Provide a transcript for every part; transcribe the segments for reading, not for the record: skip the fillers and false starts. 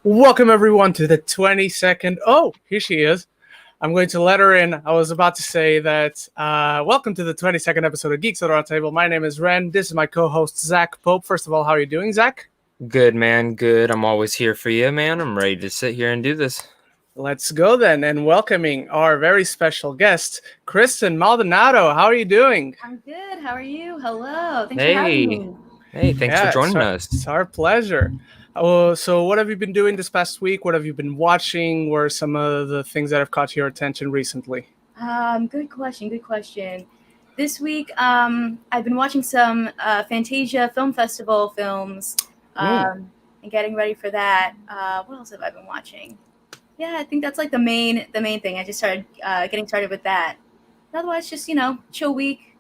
Welcome everyone to the 22nd. Oh, here she is. I'm going to let her in. I was about to say that welcome to the 22nd episode of Geeks at Roundtable. My name is Ren. This is my co-host Zach Pope. First of all, how are you doing, Zach? Good, man. Good. I'm always here for you, man. I'm ready to sit here and do this. Let's go then, and welcoming our very special guest, Kristen Maldonado. How are you doing? I'm good. How are you? Hello. Thanks for having me. Hey, thanks for joining us. It's our pleasure. So what have you been doing this past week? What have you been watching? What are some of the things that have caught your attention recently? Good question. This week, I've been watching some Fantasia Film Festival films and getting ready for that. What else have I been watching? Yeah, I think that's like the main thing. I just started getting started with that. Otherwise, just, chill week.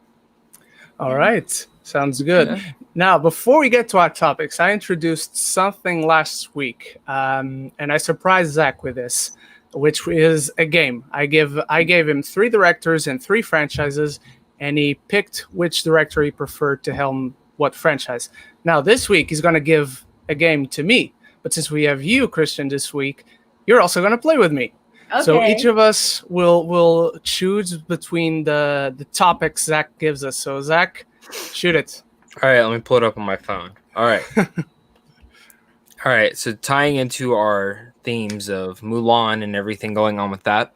All right. Sounds good. Yeah. Now, before we get to our topics, I introduced something last week, and I surprised Zach with this, which is a game. I gave him 3 directors and 3 franchises, and he picked which director he preferred to helm what franchise. Now, this week, he's going to give a game to me. But since we have you, Kristen, this week, you're also going to play with me. Okay. So each of us will choose between the topics Zach gives us. So, Zach, shoot it. All right, let me pull it up on my phone. All right. All right, so tying into our themes of Mulan and everything going on with that,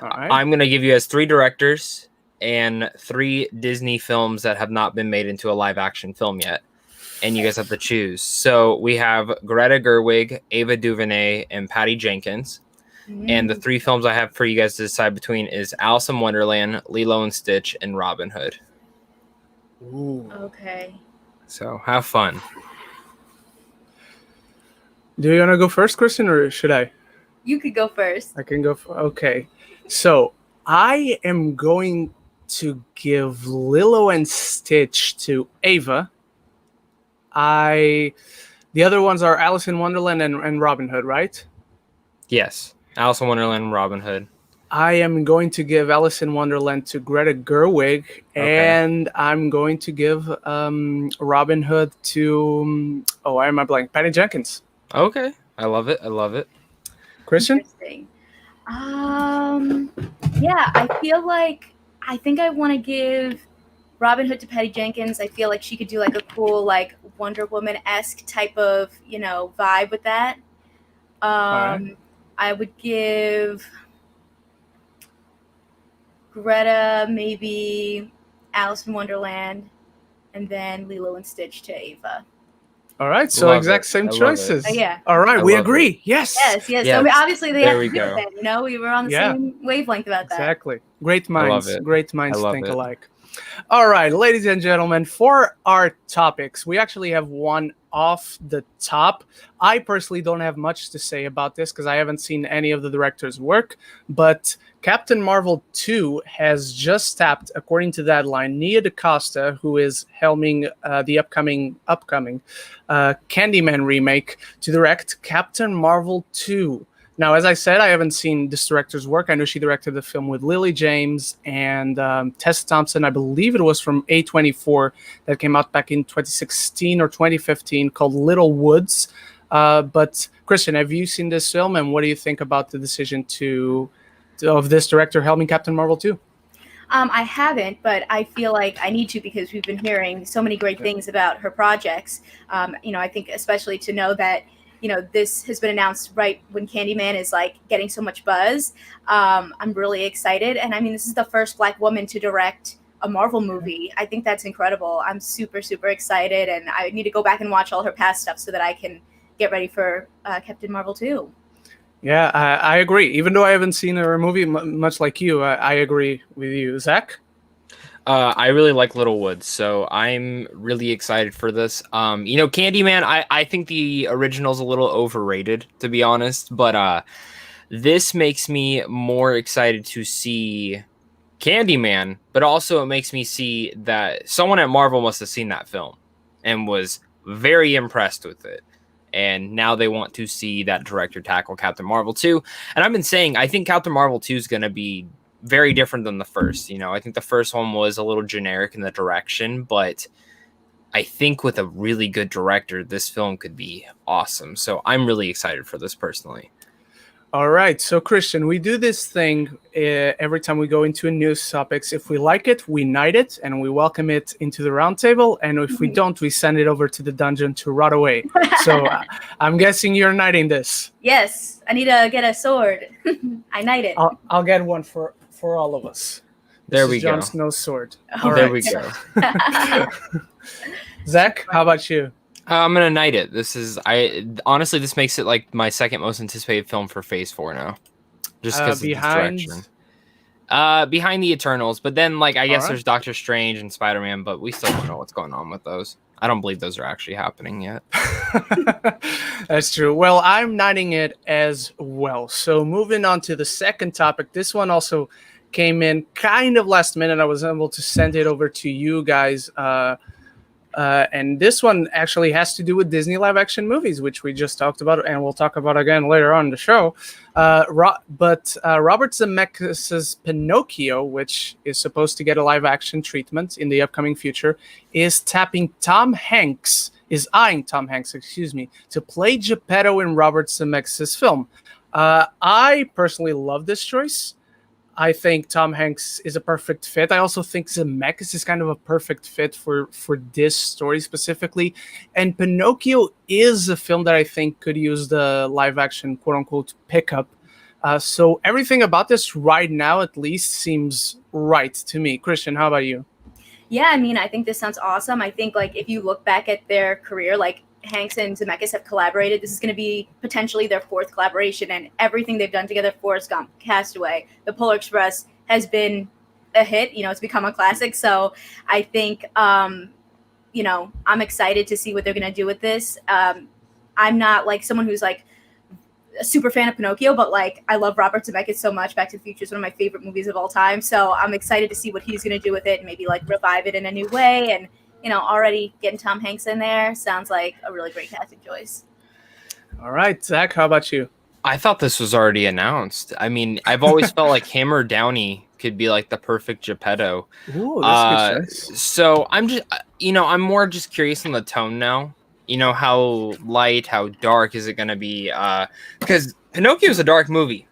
all right. I'm going to give you as 3 directors and 3 Disney films that have not been made into a live-action film yet. And you guys have to choose. So we have Greta Gerwig, Ava DuVernay, and Patty Jenkins. And the 3 films I have for you guys to decide between is Alice in Wonderland, Lilo and Stitch, and Robin Hood. Ooh. Okay. So have fun. Do you want to go first, Kristen, or should I? You could go first. I can go. Okay. So I am going to give Lilo and Stitch to Ava. The other ones are Alice in Wonderland and Robin Hood, right? Yes. Alice in Wonderland and Robin Hood. I am going to give Alice in Wonderland to Greta Gerwig, and I'm going to give Robin Hood to why am I blank? Patty Jenkins. Okay, I love it. Kristen? Interesting. Yeah, I think I want to give Robin Hood to Patty Jenkins. I feel like she could do like a cool like Wonder Woman-esque type of vibe with that. Right. I would give Greta maybe Alice in Wonderland, and then Lilo and Stitch to Ava. All right, so exact same choices. Yeah. All right, we agree. It. Yes. So obviously they have to do it. We were on the same wavelength about that. Exactly. Great minds think alike. All right, ladies and gentlemen, for our topics, we actually have one off the top. I personally don't have much to say about this because I haven't seen any of the director's work, but Captain Marvel 2 has just tapped, according to that line, Nia DaCosta, who is helming the upcoming Candyman remake, to direct Captain Marvel 2. Now, as I said, I haven't seen this director's work. I know she directed the film with Lily James and Tessa Thompson. I believe it was from A24 that came out back in 2016 or 2015 called Little Woods. But Kristen, have you seen this film, and what do you think about the decision of this director helming Captain Marvel 2? I haven't, but I feel like I need to because we've been hearing so many great things about her projects. I think especially to know that this has been announced right when Candyman is like getting so much buzz. I'm really excited. And I mean, this is the first Black woman to direct a Marvel movie. I think that's incredible. I'm super, super excited. And I need to go back and watch all her past stuff so that I can get ready for Captain Marvel 2. Yeah, I agree. Even though I haven't seen her movie, much like you, I agree with you. Zach? I really like Little Woods, so I'm really excited for this. Candyman, I think the original's a little overrated, to be honest, but this makes me more excited to see Candyman, but also it makes me see that someone at Marvel must have seen that film and was very impressed with it. And now they want to see that director tackle Captain Marvel 2. And I've been saying, I think Captain Marvel 2 is going to be very different than the first. I think the first one was a little generic in the direction, but I think with a really good director, this film could be awesome. So I'm really excited for this personally. All right, so Christian, we do this thing every time we go into a news topics. If we like it, we knight it and we welcome it into the roundtable. And if we don't, we send it over to the dungeon to rot away. So I'm guessing you're knighting this. Yes, I need to get a sword. I knight it. I'll get one for all of us. There we Jon go. Snow's sword. All There right. we go. Zach, how about you? I'm gonna knight it. Honestly, this makes it like my second most anticipated film for Phase 4 now, just because of this direction. Behind the Eternals, but then like I guess there's Doctor Strange and Spider-Man, but we still don't know what's going on with those. I don't believe those are actually happening yet. That's true. Well, I'm knighting it as well. So moving on to the second topic, this one also came in kind of last minute. I was able to send it over to you guys. And this one actually has to do with Disney live action movies, which we just talked about and we'll talk about again later on in the show. But Robert Zemeckis' Pinocchio, which is supposed to get a live action treatment in the upcoming future, is eyeing Tom Hanks, to play Geppetto in Robert Zemeckis' film. I personally love this choice. I think Tom Hanks is a perfect fit. I also think Zemeckis is kind of a perfect fit for this story specifically. And Pinocchio is a film that I think could use the live action quote unquote pickup. So everything about this right now at least seems right to me. Christian, how about you? Yeah, I mean, I think this sounds awesome. I think like if you look back at their career, like Hanks and Zemeckis have collaborated. This is going to be potentially their fourth collaboration, and everything they've done together, Forrest Gump, Castaway, The Polar Express, has been a hit. You know, it's become a classic. So I think, you know, I'm excited to see what they're going to do with this. I'm not like someone who's like a super fan of Pinocchio, but like I love Robert Zemeckis so much. Back to the Future is one of my favorite movies of all time. So I'm excited to see what he's going to do with it and maybe like revive it in a new way. And you know, already getting Tom Hanks in there sounds like a really great casting choice. All right, Zach, how about you? I thought this was already announced. I mean, I've always felt like him or Downey could be like the perfect Geppetto. Ooh, that's good choice. So I'm just, you know, I'm more just curious on the tone now. You know, how light, how dark is it going to be? Because Pinocchio is a dark movie.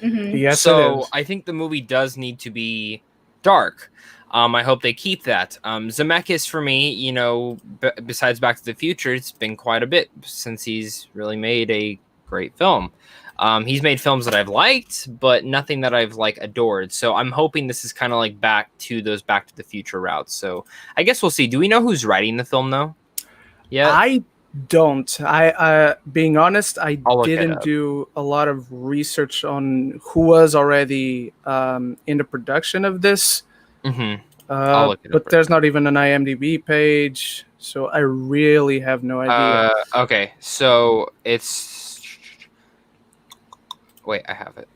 Mm-hmm. Yes, so it is. I think the movie does need to be dark. I hope they keep that. Zemeckis, for me, you know, besides Back to the Future, it's been quite a bit since he's really made a great film. He's made films that I've liked, but nothing that I've like adored. So I'm hoping this is kind of like back to those Back to the Future routes. So I guess we'll see. Do we know who's writing the film though? Yeah, I don't. Being honest, I didn't up. do a lot of research on who was already in the production of this. Mm-hmm. But there's not even an IMDb page, so I really have no idea. Okay, so it's... Wait, I have it.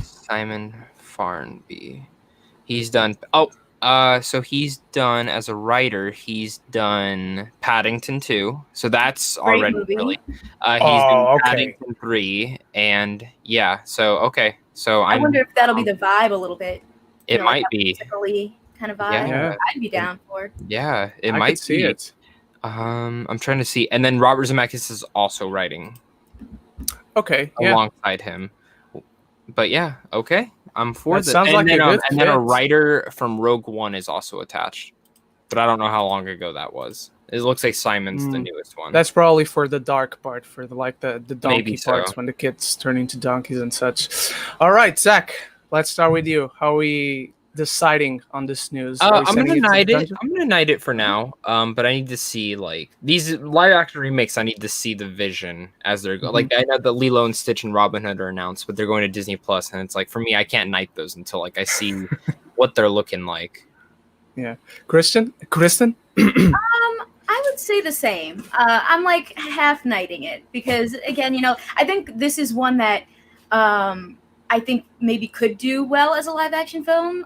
Simon Farnby. He's done... so he's done, as a writer, he's done Paddington 2. So that's Great already movie. really... he's done Paddington 3, and yeah, so, okay. So I wonder if that'll be the vibe a little bit. It might like be. musically kind of vibe. Yeah. I'd be down for. Yeah, it I might could see be. it. I'm trying to see. And then Robert Zemeckis is also writing Okay, yeah. alongside him. But yeah, okay. I'm for That this. sounds And like then, a good and then a fit. writer from Rogue One is also attached. But I don't know how long ago that was. It looks like Simon's the newest one. That's probably for the dark part, for the donkey Maybe so. parts when the kids turn into donkeys and such. All right, Zach, let's start with you. How are we deciding on this news? Are we I'm sending gonna to the knight it. dungeon? I'm gonna knight it for now. But I need to see like these live action remakes. I need to see the vision as they're going. Like I know that Lilo and Stitch and Robin Hood are announced, but they're going to Disney Plus, and it's like for me, I can't knight those until like I see what they're looking like. Yeah, Kristen. I would say the same. I'm like half knighting it because again, you know, I think this is one that I think maybe could do well as a live action film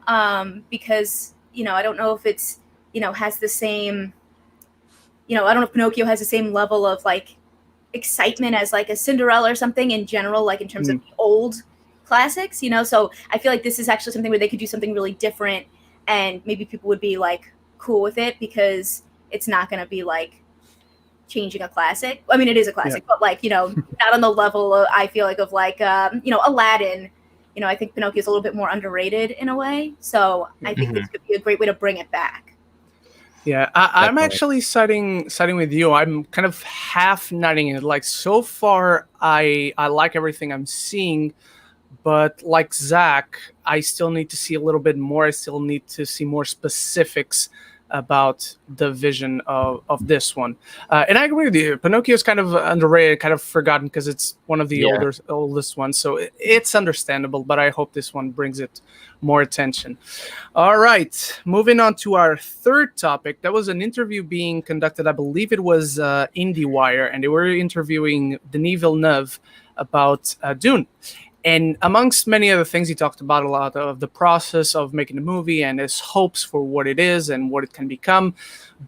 because, you know, I don't know if it's, you know, has the same, you know, I don't know if Pinocchio has the same level of like excitement as like a Cinderella or something in general, like in terms of the old classics, you know, so I feel like this is actually something where they could do something really different and maybe people would be like cool with it because, it's not going to be like changing a classic. I mean, it is a classic, but like, not on the level of, I feel like, of like, Aladdin. I think Pinocchio is a little bit more underrated in a way. So I think this could be a great way to bring it back. Yeah, I'm actually siding with you. I'm kind of half nodding it. Like, so far, I like everything I'm seeing, but like Zach, I still need to see a little bit more. I still need to see more specifics about the vision of this one. And I agree with you. Pinocchio is kind of underrated, kind of forgotten because it's one of the oldest ones. So it's understandable, but I hope this one brings it more attention. All right, moving on to our third topic. That was an interview being conducted, I believe it was IndieWire, and they were interviewing Denis Villeneuve about Dune. And amongst many other things, he talked about a lot of the process of making the movie and his hopes for what it is and what it can become.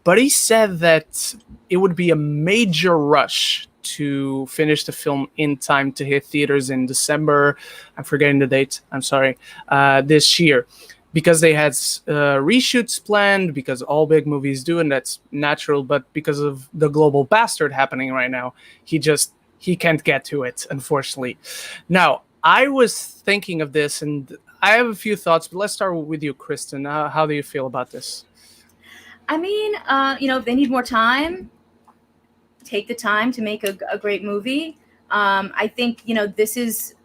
But he said that it would be a major rush to finish the film in time to hit theaters in December. I'm forgetting the date. I'm sorry. This year. Because they had reshoots planned, because all big movies do, and that's natural. But because of the global bastard happening right now, he can't get to it, unfortunately. Now, I was thinking of this, and I have a few thoughts, but let's start with you, Kristen. How do you feel about this? I mean, if they need more time, take the time to make a great movie. I think, this is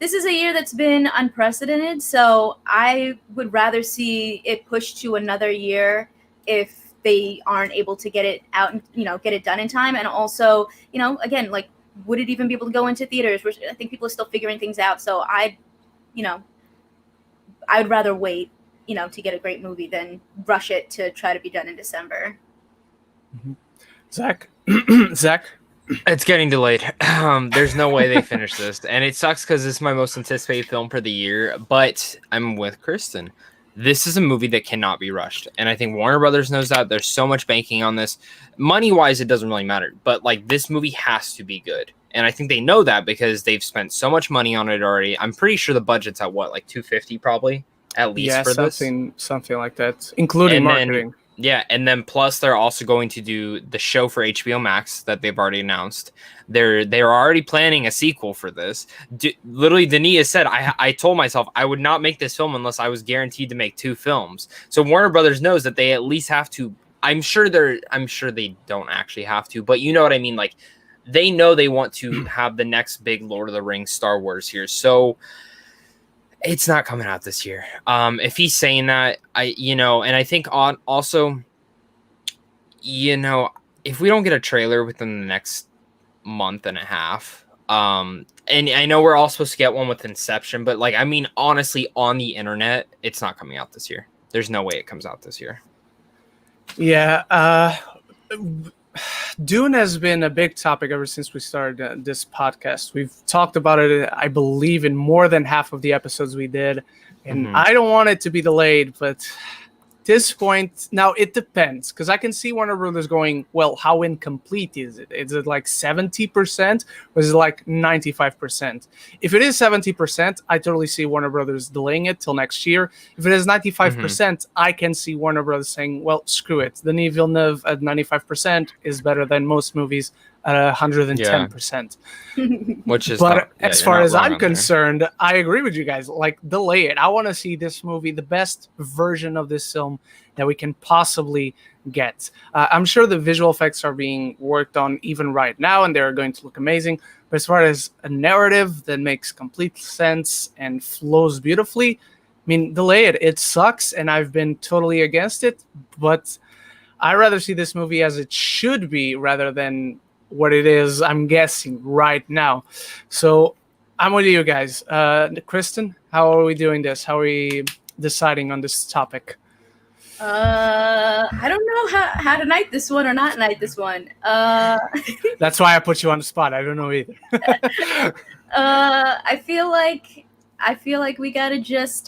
a year that's been unprecedented, so I would rather see it pushed to another year if they aren't able to get it out and, get it done in time. And also, again, like, would it even be able to go into theaters? I think people are still figuring things out. So I'd rather wait, to get a great movie than rush it to try to be done in December. Mm-hmm. Zach? Zach? It's getting delayed. There's no way they finish this. And it sucks because this is my most anticipated film for the year. But I'm with Kristen. This is a movie that cannot be rushed. And I think Warner Brothers knows that. There's so much banking on this. Money-wise, it doesn't really matter. But, like, this movie has to be good. And I think they know that because they've spent so much money on it already. I'm pretty sure the budget's at, what, like $250 probably? At least for this? Yeah, something like that. Including marketing. And then plus they're also going to do the show for HBO Max that they've already announced. They're already planning a sequel for this. Literally, Denis has said, I told myself I would not make this film unless I was guaranteed to make 2 films. So Warner Brothers knows that they at least have to. I'm sure they don't actually have to, but you know what I mean. Like, they know they want to have the next big Lord of the Rings Star Wars here. So it's not coming out this year. If he's saying that, and I think also, if we don't get a trailer within the next month and a half, and I know we're all supposed to get one with Inception, but like, I mean, honestly, on the internet, it's not coming out this year. There's no way it comes out this year. Yeah. Dune has been a big topic ever since we started this podcast. We've talked about it, I believe, in more than half of the episodes we did. And I don't want it to be delayed, but at this point, now it depends. Because I can see Warner Brothers going, well, how incomplete is it? Is it like 70% or is it like 95%? If it is 70%, I totally see Warner Brothers delaying it till next year. If it is 95%, I can see Warner Brothers saying, well, screw it. Denis Villeneuve at 95% is better than most movies at 110%. Which is, as far as I'm concerned, I agree with you guys. Like, delay it. I want to see this movie, the best version of this film that we can possibly get. I'm sure the visual effects are being worked on even right now, and they're going to look amazing. But as far as a narrative that makes complete sense and flows beautifully, I mean, delay it. It sucks, and I've been totally against it. But I'd rather see this movie as it should be rather than what it is, I'm guessing, right now. So I'm with you guys. Kristen, how are we doing this? How are we deciding on this topic? I don't know how to night this one or not night this one. That's why I put you on the spot. I don't know either. I feel like we gotta just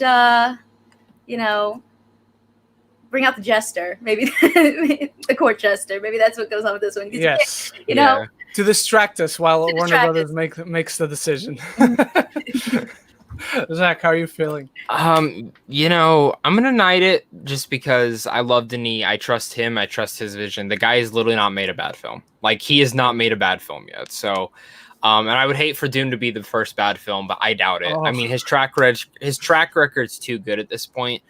bring out the jester, maybe the court jester. Maybe that's what goes on with this one. Yes, to distract us while Warner Brothers makes the decision. Zach, how are you feeling? You know, I'm gonna knight it just because I love Denis. I trust him. I trust his vision. The guy has literally not made a bad film. Like, he has not made a bad film yet. So, and I would hate for Dune to be the first bad film, but I doubt it. I mean, his track record's too good at this point.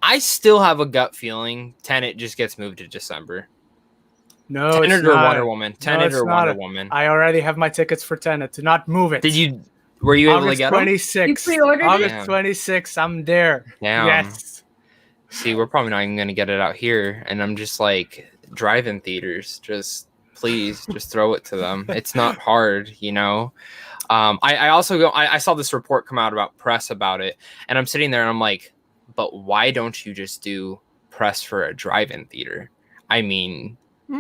I still have a gut feeling Tenet just gets moved to December. No, Tenet it's or not. Wonder Woman. Tenet or Wonder Woman. I already have my tickets for Tenet. Do not move it. Were you able to August get them? 26th. You pre-ordered it? August 26th. I'm there. Damn. Yes. See, we're probably not even gonna get it out here, and I'm just like, drive-in theaters. Just please, just throw it to them. It's not hard, you know. I also I saw this report come out about press about it, and I'm sitting there and I'm like, but why don't you just do press for a drive-in theater? I mean,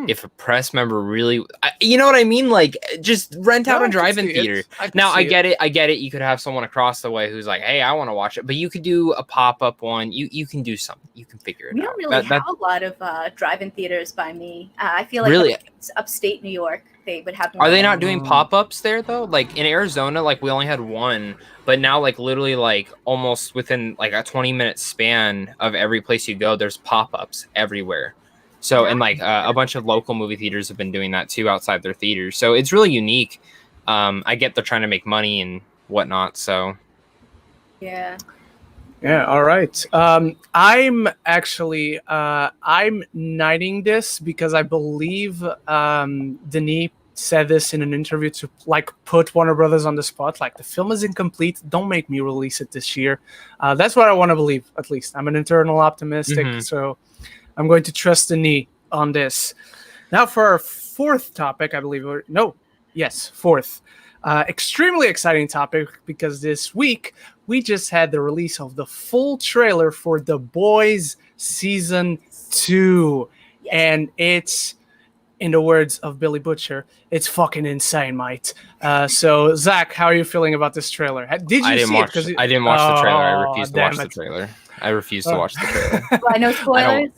if a press member really, you know what I mean? Like, just rent out a drive-in theater. Now, I get it. You could have someone across the way who's like, hey, I want to watch it. But you could do a pop-up one. You can do something. You can figure it out. We don't really have a lot of drive-in theaters by me. I feel like really? It's upstate New York, they would have more. Are they not doing pop-ups there, though? Like, in Arizona, like, we only had one. But now, like, literally, like, almost within, like, a 20-minute span of every place you go, there's pop-ups everywhere. So, and like a bunch of local movie theaters have been doing that too outside their theaters. So it's really unique. I get they're trying to make money and whatnot. So, yeah. All right. I'm actually I'm knighting this because I believe Denis said this in an interview to like put Warner Brothers on the spot. Like, the film is incomplete. Don't make me release it this year. That's what I want to believe. At least I'm an internal optimistic. So I'm going to trust Denis on this. Now for our fourth topic, I believe. Fourth. Extremely exciting topic because this week we just had the release of the full trailer for The Boys Season 2. Yes. And it's, in the words of Billy Butcher, it's fucking insane, mate. So, Zach, how are you feeling about this trailer? Did you see it? I didn't watch the trailer. I refuse to watch the trailer. I refuse to watch the trailer. Well, no spoilers.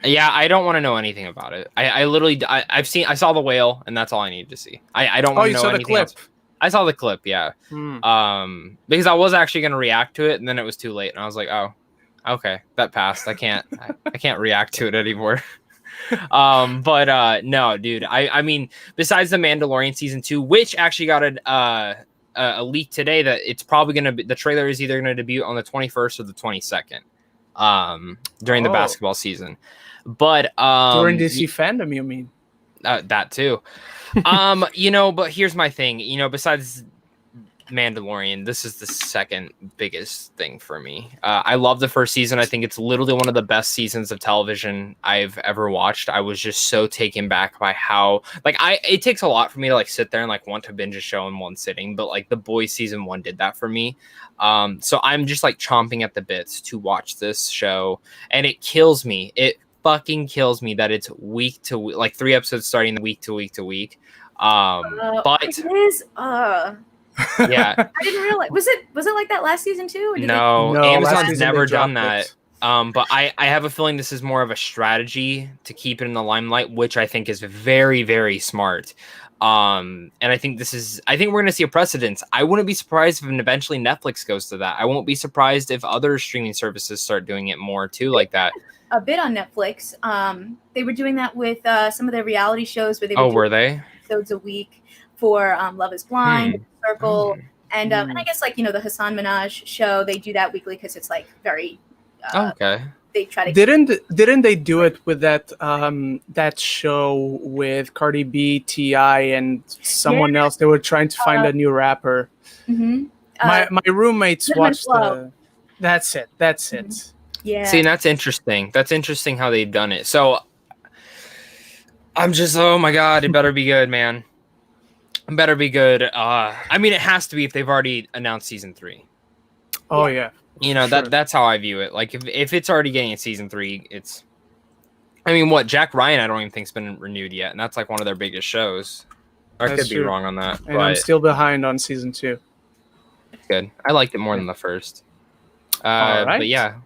Yeah, I don't want to know anything about it. I literally, I saw the whale, and that's all I needed to see. I don't want to know anything else. I saw the clip, yeah. Because I was actually going to react to it, and then it was too late, and I was like, oh, okay, that passed. I can't react to it anymore. No, dude. I mean, besides the Mandalorian season 2, which actually got a leak today that it's probably going to be, the trailer is either going to debut on the 21st or the 22nd during the basketball season. But during DC fandom, you mean? That too. You know, but here's my thing. You know, besides Mandalorian, this is the second biggest thing for me. I love the first season. I think it's literally one of the best seasons of television I've ever watched. I was just so taken back by how, like, it takes a lot for me to like sit there and like want to binge a show in one sitting, but like The Boys season 1 did that for me. So I'm just like chomping at the bits to watch this show, and it kills me. It fucking kills me that it's week to week, like 3 episodes starting week to week to week. But it is. Yeah, I didn't realize. Was it like that last season too? Or no, Amazon's never done that. It. But I have a feeling this is more of a strategy to keep it in the limelight, which I think is very, very smart. And I think we're going to see a precedence. I wouldn't be surprised if eventually Netflix goes to that. I won't be surprised if other streaming services start doing it more too, like that. A bit on Netflix. They were doing that with some of their reality shows where they were they episodes a week for Love Is Blind, Circle, and I guess like, you know, the Hassan Minaj show. They do that weekly because it's like very okay. They try to didn't they do it with that that show with Cardi B, T.I., and someone else? They were trying to find a new rapper. My roommates watched That's it. Yeah. See, and that's interesting. That's interesting how they've done it. So I'm just, oh my God, it better be good, man. It better be good. I mean, it has to be if they've already announced season 3. Oh yeah. You know, sure. that's how I view it. Like if it's already getting a season 3, it's, I mean, what, Jack Ryan, I don't even think's been renewed yet, and that's like one of their biggest shows. I could be wrong on that. And I'm still behind on season 2. Good. I liked it more than the first. All right. But yeah,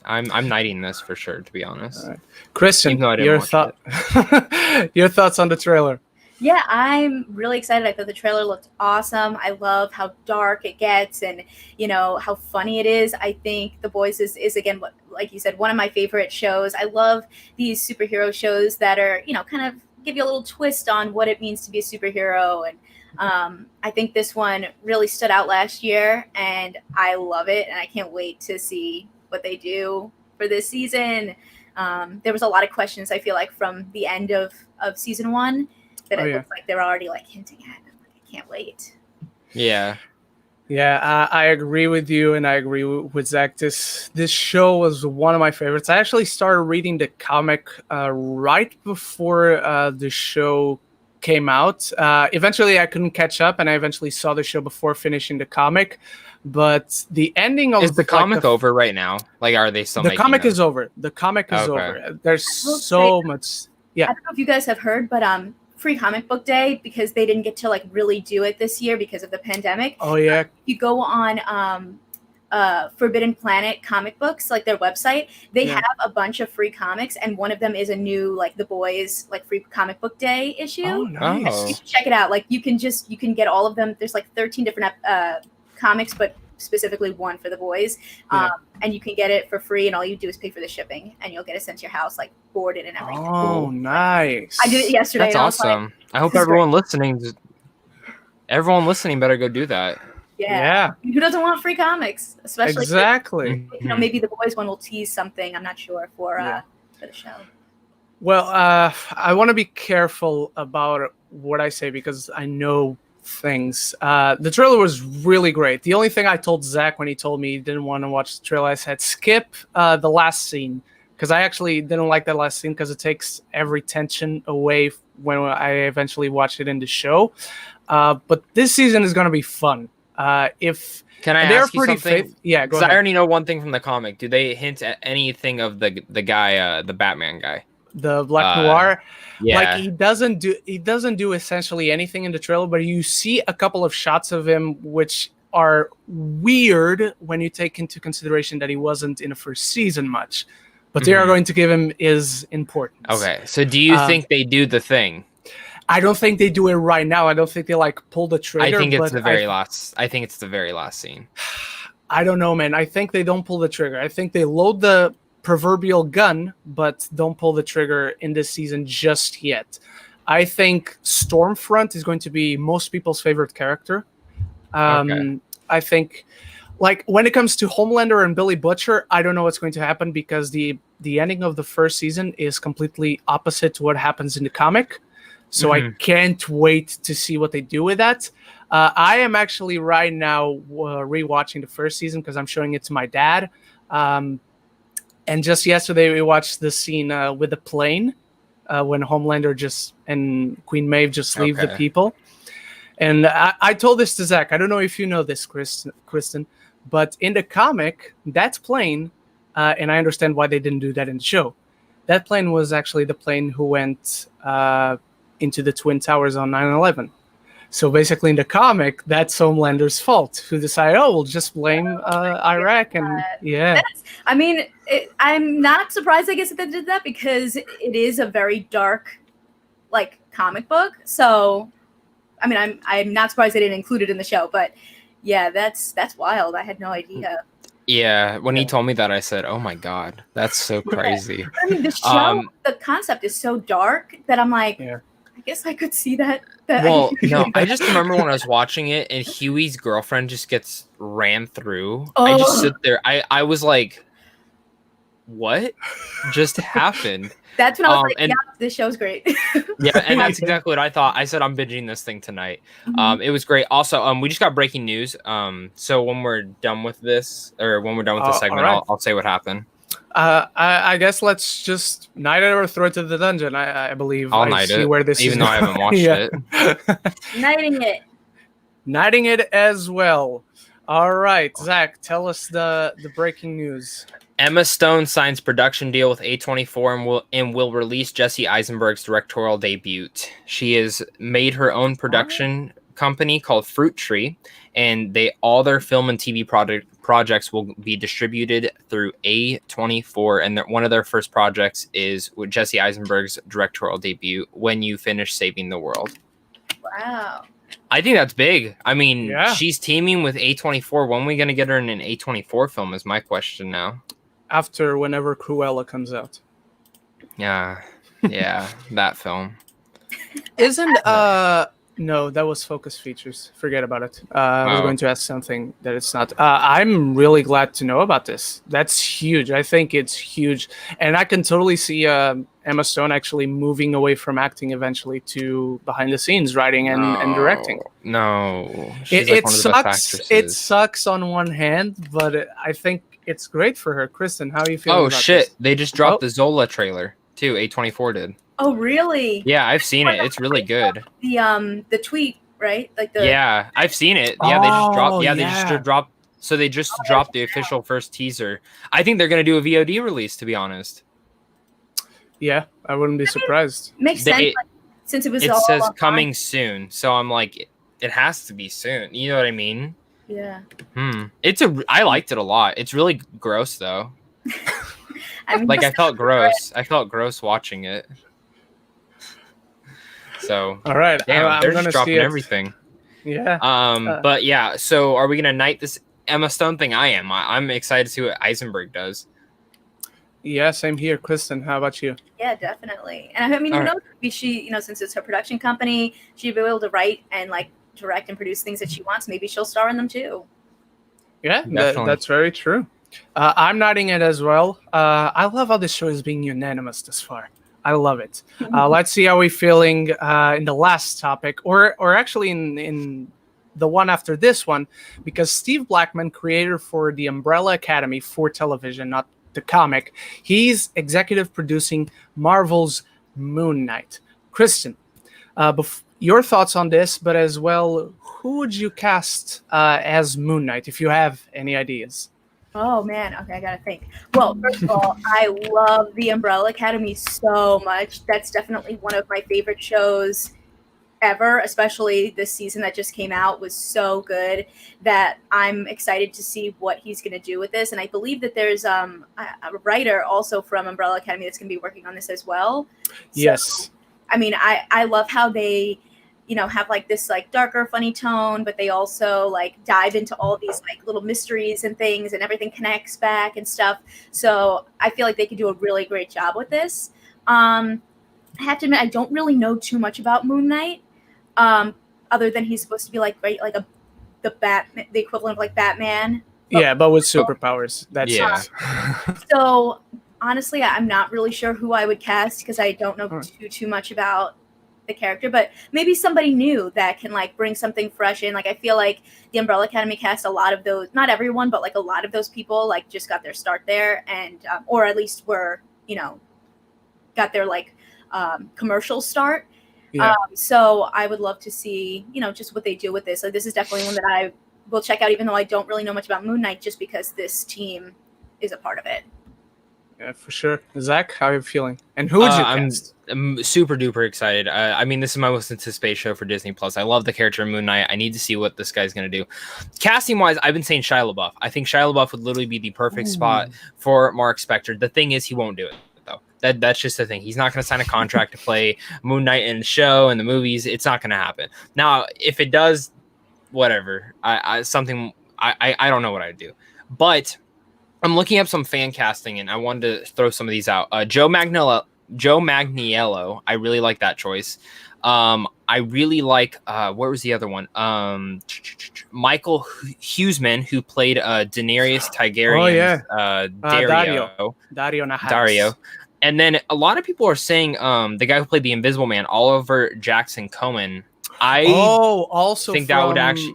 I'm knighting this for sure, to be honest. Right. Kristen, your thoughts on the trailer? Yeah, I'm really excited. I thought the trailer looked awesome. I love how dark it gets and, how funny it is. I think The Boys is again, like you said, one of my favorite shows. I love these superhero shows that are, kind of give you a little twist on what it means to be a superhero. And I think this one really stood out last year, and I love it. And I can't wait to see what they do for this season. There was a lot of questions, I feel like, from the end of season 1 that it looks like they're already like hinting at. I can't wait. Yeah. Yeah, I agree with you, and I agree with Zach. This show was one of my favorites. I actually started reading the comic right before the show came out. Eventually, I couldn't catch up, and I eventually saw the show before finishing the comic. But the ending of is the comic over right now? Like, are they still? The comic is over. The comic is over. There's so much. Yeah, I don't know if you guys have heard, but Free Comic Book Day, because they didn't get to like really do it this year because of the pandemic. Oh yeah. You go on Forbidden Planet comic books, like their website, they have a bunch of free comics, and one of them is a new like The Boys like Free Comic Book Day issue. Oh nice. You should check it out. Like you can get all of them. There's like 13 different comics, but specifically one for The Boys, and you can get it for free, and all you do is pay for the shipping, and you'll get it sent to your house, like boarded and everything. Oh, nice! I did it yesterday. That's awesome. I hope everyone listening better go do that. Yeah. Who doesn't want free comics, especially exactly? Maybe The Boys one will tease something. I'm not sure for the show. Well, I want to be careful about what I say because I know things. The trailer was really great. The only thing I told Zach when he told me he didn't want to watch the trailer, I said skip the last scene, because I actually didn't like that last scene because it takes every tension away when I eventually watched it in the show. But this season is going to be fun. Can I ask you something? Yeah, go ahead. I already know one thing from the comic. Do they hint at anything of the guy, the Batman guy? The Black Noir? Yeah. Like he doesn't do essentially anything in the trailer, but you see a couple of shots of him which are weird when you take into consideration that he wasn't in the first season much. But they are going to give him his importance. Okay. So do you think they do the thing? I don't think they do it right now. I don't think they like pull the trigger. I think it's the very last. I think it's the very last scene. I don't know, man. I think they don't pull the trigger. I think they load the proverbial gun, but don't pull the trigger in this season just yet. I think Stormfront is going to be most people's favorite character. I think, like, when it comes to Homelander and Billy Butcher, I don't know what's going to happen because the ending of the first season is completely opposite to what happens in the comic. So I can't wait to see what they do with that. I am actually right now rewatching the first season because I'm showing it to my dad. And just yesterday we watched the scene with the plane when Homelander and Queen Maeve just leave the people. And I told this to Zach. I don't know if you know this, Kristen, but in the comic, that plane, and I understand why they didn't do that in the show, that plane was actually the plane who went into the Twin Towers on 9/11. So basically in the comic, that's Homelander's fault, who decided, we'll just blame Iraq. And I'm not surprised, I guess, that they did that because it is a very dark, like, comic book. So, I mean, I'm not surprised they didn't include it in the show. But yeah, that's wild. I had no idea. Yeah, when he told me that, I said, "Oh my god, that's so crazy." I mean, the show, the concept is so dark that I'm like, I guess I could see that. Well, no, I just remember when I was watching it and Huey's girlfriend just gets ran through. I just sit there. I was like, what just happened? That's when I was like, this show's great. Yeah, and that's exactly what I thought. I said, I'm binging this thing tonight. It was great. Also, we just got breaking news. So when we're done with this, or when we're done with this segment, right. I'll say what happened. I guess let's just knight it or throw it to the dungeon. I believe I'll knight it, where this even though I haven't watched it. Knighting it as well. All right, Zach, tell us the breaking news. Emma Stone signs production deal with A24 and will release Jesse Eisenberg's directorial debut. She has made her own production company called Fruit Tree, and all their film and TV projects will be distributed through A24, and one of their first projects is with Jesse Eisenberg's directorial debut, When You Finish Saving the World. Wow. I think that's big. I mean, Yeah. she's teaming with A24. When are we going to get her in an A24 film is my question now. After whenever Cruella comes out. Yeah, that film. Isn't no, that was Focus Features. Forget about it. I was going to ask something that it's not. I'm really glad to know about this. That's huge. I think it's huge, and I can totally see Emma Stone actually moving away from acting eventually to behind the scenes writing and directing. No, she's It one of the best sucks. actresses. It sucks on one hand, but I think it's great for her. Kristen, how are you feeling? Oh shit! This? They just dropped the Zola trailer too. A24 did. Oh, really? Yeah, I've seen it. It's really good. The tweet, right? Like the Yeah, I've seen it. Yeah, they just dropped. Yeah, yeah. they just dropped. So they just dropped the official first teaser. I think they're gonna do a VOD release. To be honest. Yeah, I wouldn't be surprised. makes sense like, since it was. It all says online. coming soon, so I'm like, it has to be soon. You know what I mean? Yeah. I liked it a lot. It's really gross though. I mean, Like I felt gross. I felt gross watching it. So All right, damn, they're gonna just dropping see it. everything. Yeah. But yeah. So are we gonna knight this Emma Stone thing? I am. I'm excited to see what Eisenberg does. Yeah, same here. Kristen, how about you? Yeah, definitely. And I mean, All who knows? Maybe she, since it's her production company, she'd be able to write and like direct and produce things that she wants. Maybe she'll star in them too. Yeah, Definitely. that's very true. I'm nodding it as well. I love how this show is being unanimous this far. I love it. Let's see how we're feeling in the last topic, or actually in the one after this one, because SteveBlackman, creator for the Umbrella Academy for television, not the comic, he's executive producing Marvel's Moon Knight. Kristen, your thoughts on this, but as well, who would you cast as Moon Knight if you have any ideas? Oh man, okay, I gotta think. Well, first of all, I love the Umbrella Academy so much. That's definitely one of my favorite shows ever, especially this season that just came out was so good that I'm excited to see what he's going to do with this. And I believe that there's a writer also from Umbrella Academy that's going to be working on this as well. So, Yes. I mean, I love how they, have like this like darker, funny tone, but they also like dive into all these like little mysteries and things, and everything connects back and stuff. So I feel like they could do a really great job with this. I have to admit, I don't really know too much about Moon Knight. Other than he's supposed to be like the equivalent of like Batman. But with superpowers. That's Yeah. So honestly, I'm not really sure who I would cast because I don't know too much about the character, but maybe somebody new that can like bring something fresh in. Like I feel like the Umbrella Academy cast a lot of those, not everyone, but like a lot of those people like just got their start there, and or at least were got their like commercial start. Yeah. So I would love to see, just what they do with this. So this is definitely one that I will check out, even though I don't really know much about Moon Knight, just because this team is a part of it. Yeah, for sure. Zach, how are you feeling? And who would you cast? I'm super duper excited. I mean, this is my most anticipated show for Disney Plus. I love the character of Moon Knight. I need to see what this guy's going to do. Casting wise, I've been saying Shia LaBeouf. I think Shia LaBeouf would literally be the perfect spot for Mark Spector. The thing is, he won't do it. That's just the thing. He's not going to sign a contract to play Moon Knight in the show and the movies. It's not going to happen. Now, if it does, whatever. I don't know what I'd do. But I'm looking up some fan casting, and I wanted to throw some of these out. Joe Magniello. I really like that choice. I really like what was the other one? Michael Huseman, who played Daenerys Targaryen. Dario. And then a lot of people are saying the guy who played the Invisible Man, Oliver Jackson Cohen. Also think from, that would actually.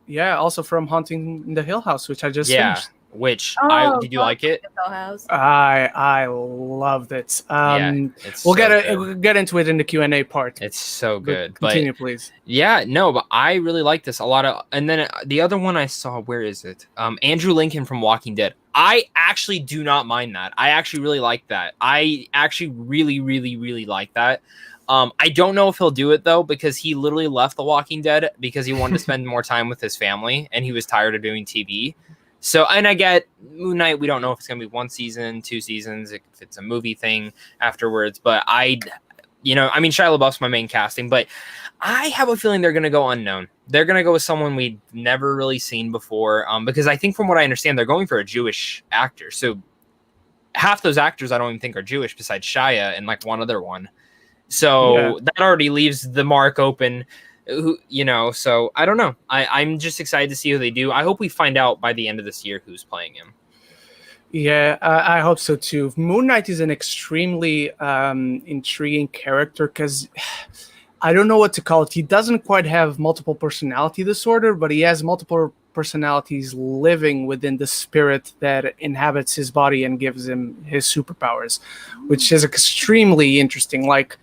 Yeah, also from Haunting the Hill House, which I just finished. Which did you like it? I loved it. We'll get into it in the Q&A part. It's so good. Continue, please. Yeah, no, but I really like this a lot. And then the other one I saw, where is it? Andrew Lincoln from Walking Dead. I actually do not mind that. I actually really like that. I actually really, really, really like that. I don't know if he'll do it though, because he literally left The Walking Dead because he wanted to spend more time with his family and he was tired of doing TV. So, and I get Moon Knight, we don't know if it's going to be 1 season, 2 seasons, if it's a movie thing afterwards, but I mean, Shia LaBeouf's my main casting, but I have a feeling they're going to go unknown. They're going to go with someone we've never really seen before, because I think from what I understand, they're going for a Jewish actor. So half those actors I don't even think are Jewish besides Shia and like one other one. So that already leaves the mark open, so I don't know. I'm just excited to see who they do. I hope we find out by the end of this year who's playing him. Yeah, I hope so too. MoonKnight is an extremely intriguing character because I don't know what to call it. He doesn't quite have multiple personality disorder, but he has multiple personalities living within the spirit that inhabits his body and gives him his superpowers, which is extremely interesting. Like,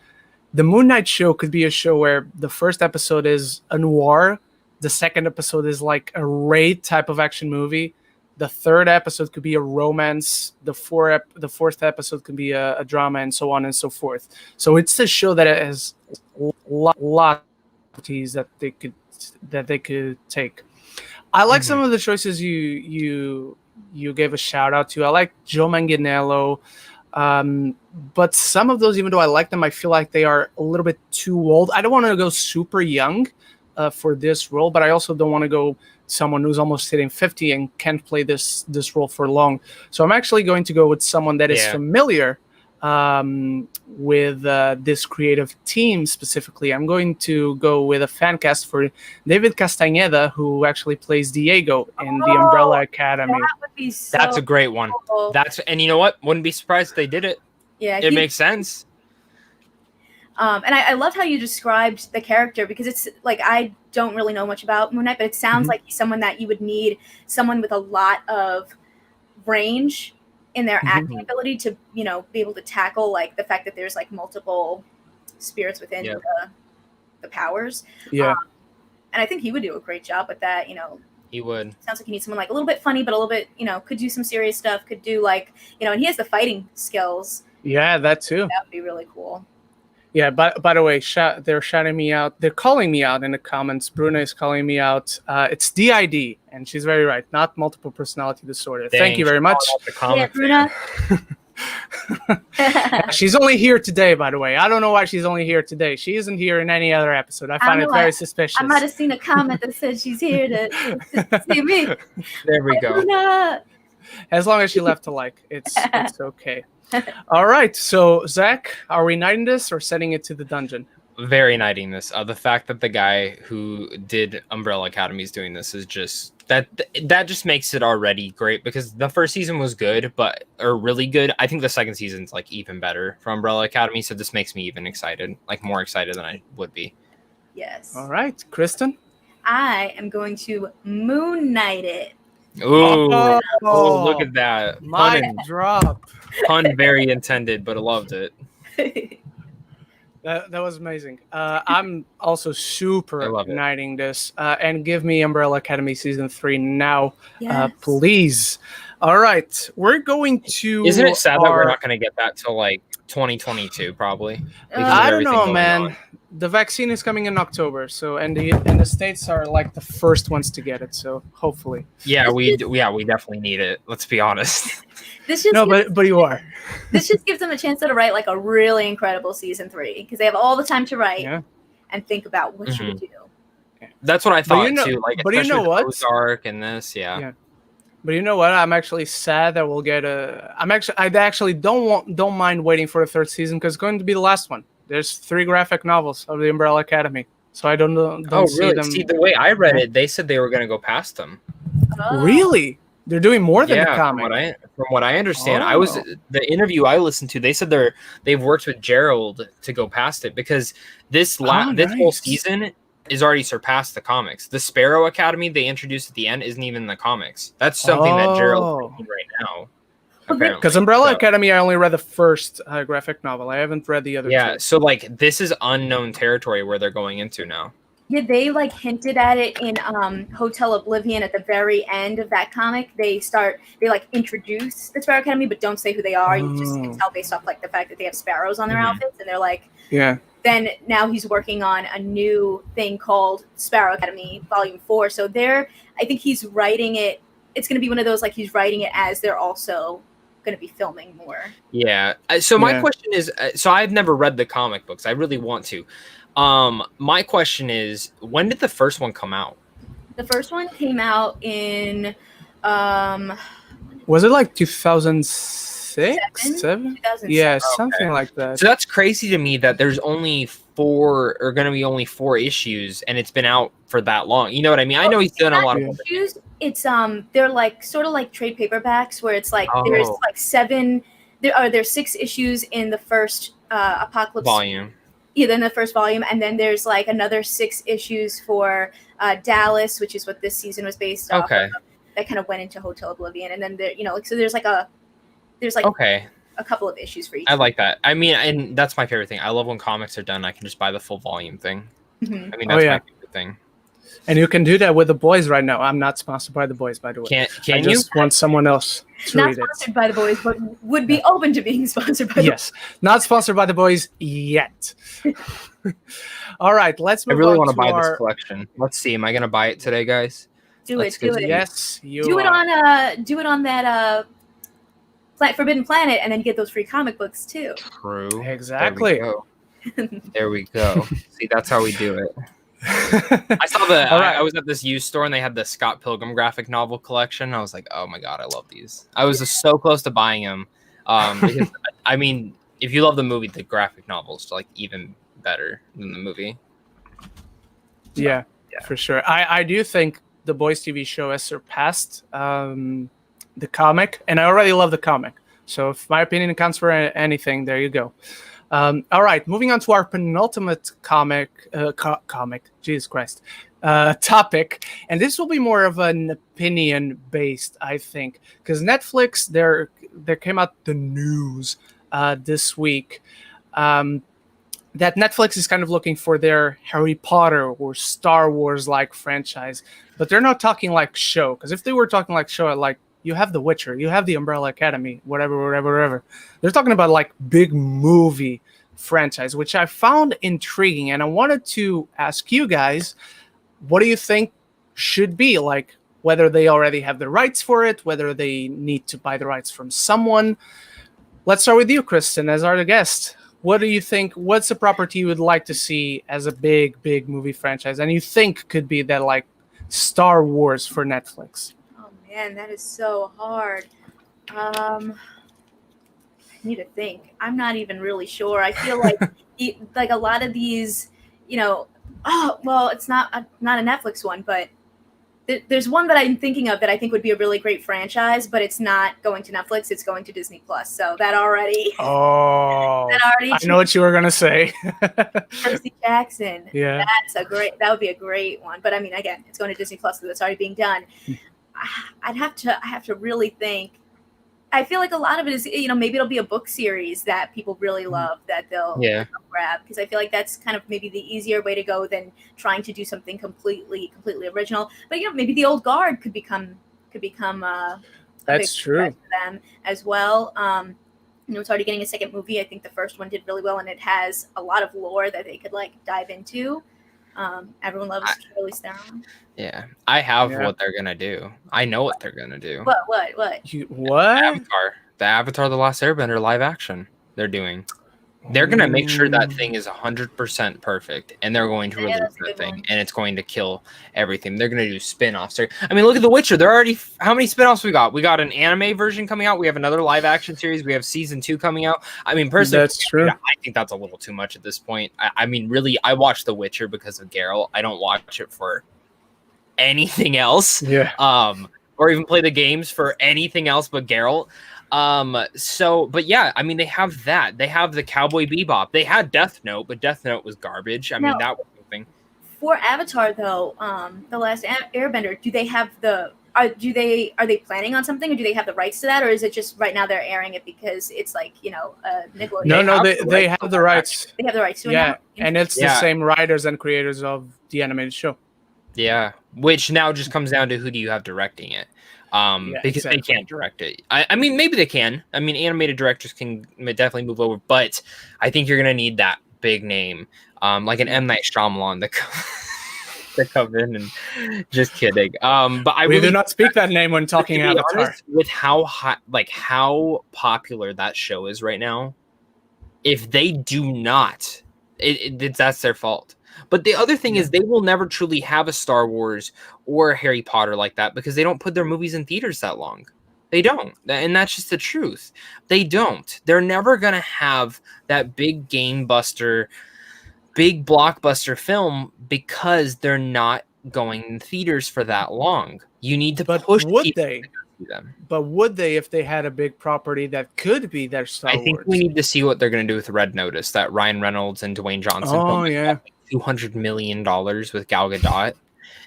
the MoonKnight show could be a show where the first episode is a noir, the second episode is like a raid type of action movie, the third episode could be a romance, the fourth episode could be a drama, and so on and so forth. So it's a show that has lot of that they could take. I like some of the choices you gave a shout out to. I like Joe Manganiello. But some of those, even though I like them, I feel like they are a little bit too old. I don't want to go super young for this role, but I also don't want to go someone who's almost hitting 50 and can't play this role for long. So I'm actually going to go with someone that is familiar with this creative team specifically. I'm going to go with a fan cast for David Castaneda, who actually plays Diego in The Umbrella Academy. That would be That's a great one. cool. And you know what? Wouldn't be surprised if they did it. Yeah, It makes sense. And I love how you described the character, because it's like, I don't really know much about MoonKnight, but it sounds like he's someone that you would need, someone with a lot of range in their acting ability to, be able to tackle like the fact that there's like multiple spirits within the powers. Yeah. And I think he would do a great job with that. He would. Sounds like you need someone like a little bit funny, but a little bit, could do some serious stuff, could do like, and he has the fighting skills. Yeah, that too. That would be really cool. Yeah, by the way, they're shouting me out. They're calling me out in the comments. Bruna is calling me out. It's DID, and she's very right. Not multiple personality disorder. Thank you very much. Yeah, Bruna. She's only here today, by the way. I don't know why she's only here today. She isn't here in any other episode. I find it very suspicious. I might have seen a comment that said she's here to see me. There we go. Bruna. As long as she left a like, it's okay. All right, so Zach, are we knighting this or sending it to the dungeon? Very knighting this. The fact that the guy who did Umbrella Academy is doing this is just that just makes it already great, because the first season was good, or really good. I think the second season's like even better for Umbrella Academy, so this makes me even excited, like more excited than I would be. Yes. All right, Kristen? I am going to MoonKnight it. Ooh, look at that. Mic drop. Pun very intended, but I loved it. That was amazing. I'm also super I love it. knighting this. And give me Umbrella Academy Season 3 now, Yes. please. All right, we're going to... Isn't it sad that we're not going to get that till like 2022, probably? Because of I don't everything know, going man. on. The vaccine is coming in October, so and the States are like the first ones to get it, so hopefully. Yeah, we definitely need it. Let's be honest. This just No, gives, but you are. this just gives them a chance to write like a really incredible Season 3, because they have all the time to write and think about what you would do. That's what I thought you know- too. Like, but you especially know what? with Ozark and this, yeah. But you know what? I'm actually sad that we'll get a. I actually don't mind waiting for the third season, because it's going to be the last one. There's 3 graphic novels of the Umbrella Academy, so I don't see really? them. See, the way I read it, they said they were going to go past them. Oh. Really? They're doing more than the comic. From what I understand, the interview I listened to. They said they've worked with Gerald to go past it, because this whole season is already surpassed the comics. The Sparrow Academy they introduced at the end isn't even in the comics. That's something that Gerald's making right now. Because Umbrella Academy, I only read the first graphic novel. I haven't read the other two. Yeah, so like this is unknown territory where they're going into now. Yeah, they like hinted at it in Hotel Oblivion at the very end of that comic. They like introduce the Sparrow Academy, but don't say who they are. You just can tell based off like the fact that they have sparrows on their outfits, and they're like, Then now he's working on a new thing called Sparrow Academy Volume 4. So I think he's writing it. It's going to be one of those like he's writing it as they're also going to be filming more. Yeah. So my question is, so I've never read the comic books. I really want to. My question is, when did the first one come out? The first one came out in was it like 2006? 2007? Yeah, something like that. So that's crazy to me that there's only going to be only 4 issues, and it's been out for that long. You know what I mean? I know he's done a lot of issues. It's they're like sort of like trade paperbacks where it's like there's like 7. There's 6 issues in the first Apocalypse volume. Yeah, then the first volume, and then there's like another 6 issues for Dallas, which is what this season was based off of. That kind of went into Hotel Oblivion, and then there, so there's like a couple of issues for each. I like that. I mean, and that's my favorite thing. I love when comics are done. I can just buy the full volume thing. Mm-hmm. I mean, that's my favorite thing. And you can do that with The Boys right now. I'm not sponsored by The Boys, by the way. Can I you? just want someone else to not read it. Not sponsored by The Boys, but would be open to being sponsored by The Boys. Yes, not sponsored by The Boys yet. All right, let's move on. I really want to buy this collection. Let's see. Am I going to buy it today, guys? Do it. Yes, you do it are. Do it on that Forbidden Planet, and then get those free comic books too. True. Exactly. There we go. See, that's how we do it. I saw I was at this used store and they had the Scott Pilgrim graphic novel collection. I was like, oh my god, I love these. I was just so close to buying them. Because, I mean, if you love the movie, the graphic novel is like even better than the movie. So, yeah, for sure. I do think the Boys TV show has surpassed the comic, and I already love the comic. So if my opinion counts for anything, there you go. All right, moving on to our penultimate Jesus Christ, topic, and this will be more of an opinion-based, I think, because Netflix, there came out the news this week that Netflix is kind of looking for their Harry Potter or Star Wars-like franchise, but they're not talking like show, because if they were talking like show, like you have The Witcher, you have The Umbrella Academy, whatever. They're talking about like big movie franchise, which I found intriguing. And I wanted to ask you guys, what do you think should be? Like whether they already have the rights for it, whether they need to buy the rights from someone. Let's start with you, Kristen, as our guest. What do you think? What's a property you would like to see as a big movie franchise? And you think could be that like Star Wars for Netflix? Man, that is so hard. I need to think. I'm not even really sure. I feel like like a lot of these, it's not a Netflix one, but there's one that I'm thinking of that I think would be a really great franchise, but it's not going to Netflix. It's going to Disney Plus. So that already. Oh, I know what you were gonna say. Percy Jackson. Yeah, that would be a great one. But I mean, again, it's going to Disney Plus, so that's already being done. I have to really think. I feel like a lot of it is, maybe it'll be a book series that people really love that they'll grab, because I feel like that's kind of maybe the easier way to go than trying to do something completely original. But maybe the old guard could become that's true for them as well. It's already getting a second movie. I think the first one did really well, and it has a lot of lore that they could like dive into. Everyone loves Charlize Theron. Yeah, I have what they're gonna do. I know what they're gonna do. What? Avatar, the Avatar: The Last Airbender live action. They're doing. They're gonna make sure that thing is 100% perfect, and they're going to release that thing, and it's going to kill everything. They're gonna do spin-offs. I mean, look at The Witcher. They're already. How many spin-offs we got? We got an anime version coming out. We have another live action series. We have season 2 coming out. I mean, personally, that's true. I think that's a little too much at this point. I mean, really, I watch The Witcher because of Geralt. I don't watch it for anything else. Yeah. Or even play the games for anything else but Geralt. But yeah, I mean, they have that. They have the Cowboy Bebop. They had Death Note, but Death Note was garbage. I mean, that was something. For Avatar, though, The Last Airbender, do they have are they planning on something, or do they have the rights to that, or is it just right now they're airing it because it's like Nickelodeon? No, they have the rights. They have the rights to it. Yeah, and it's the same writers and creators of the animated show. Yeah, which now just comes down to who do you have directing it. Because they can't direct it. I mean, maybe they can. I mean, animated directors can definitely move over, but I think you're going to need that big name, like an M. Night Shyamalan. to come in and just kidding. But we do not speak that name when talking to be Avatar. honest, with how hot, like how popular that show is right now, if they do not, that's their fault. But the other thing is they will never truly have a Star Wars or a Harry Potter like that because they don't put their movies in theaters that long. They don't. And that's just the truth. They don't. They're never going to have that big blockbuster film because they're not going in theaters for that long. You need to push them. But would they if they had a big property that could be their Star Wars? I think we need to see what they're going to do with Red Notice, that Ryan Reynolds and Dwayne Johnson film. Yeah. $200 million with Gal Gadot.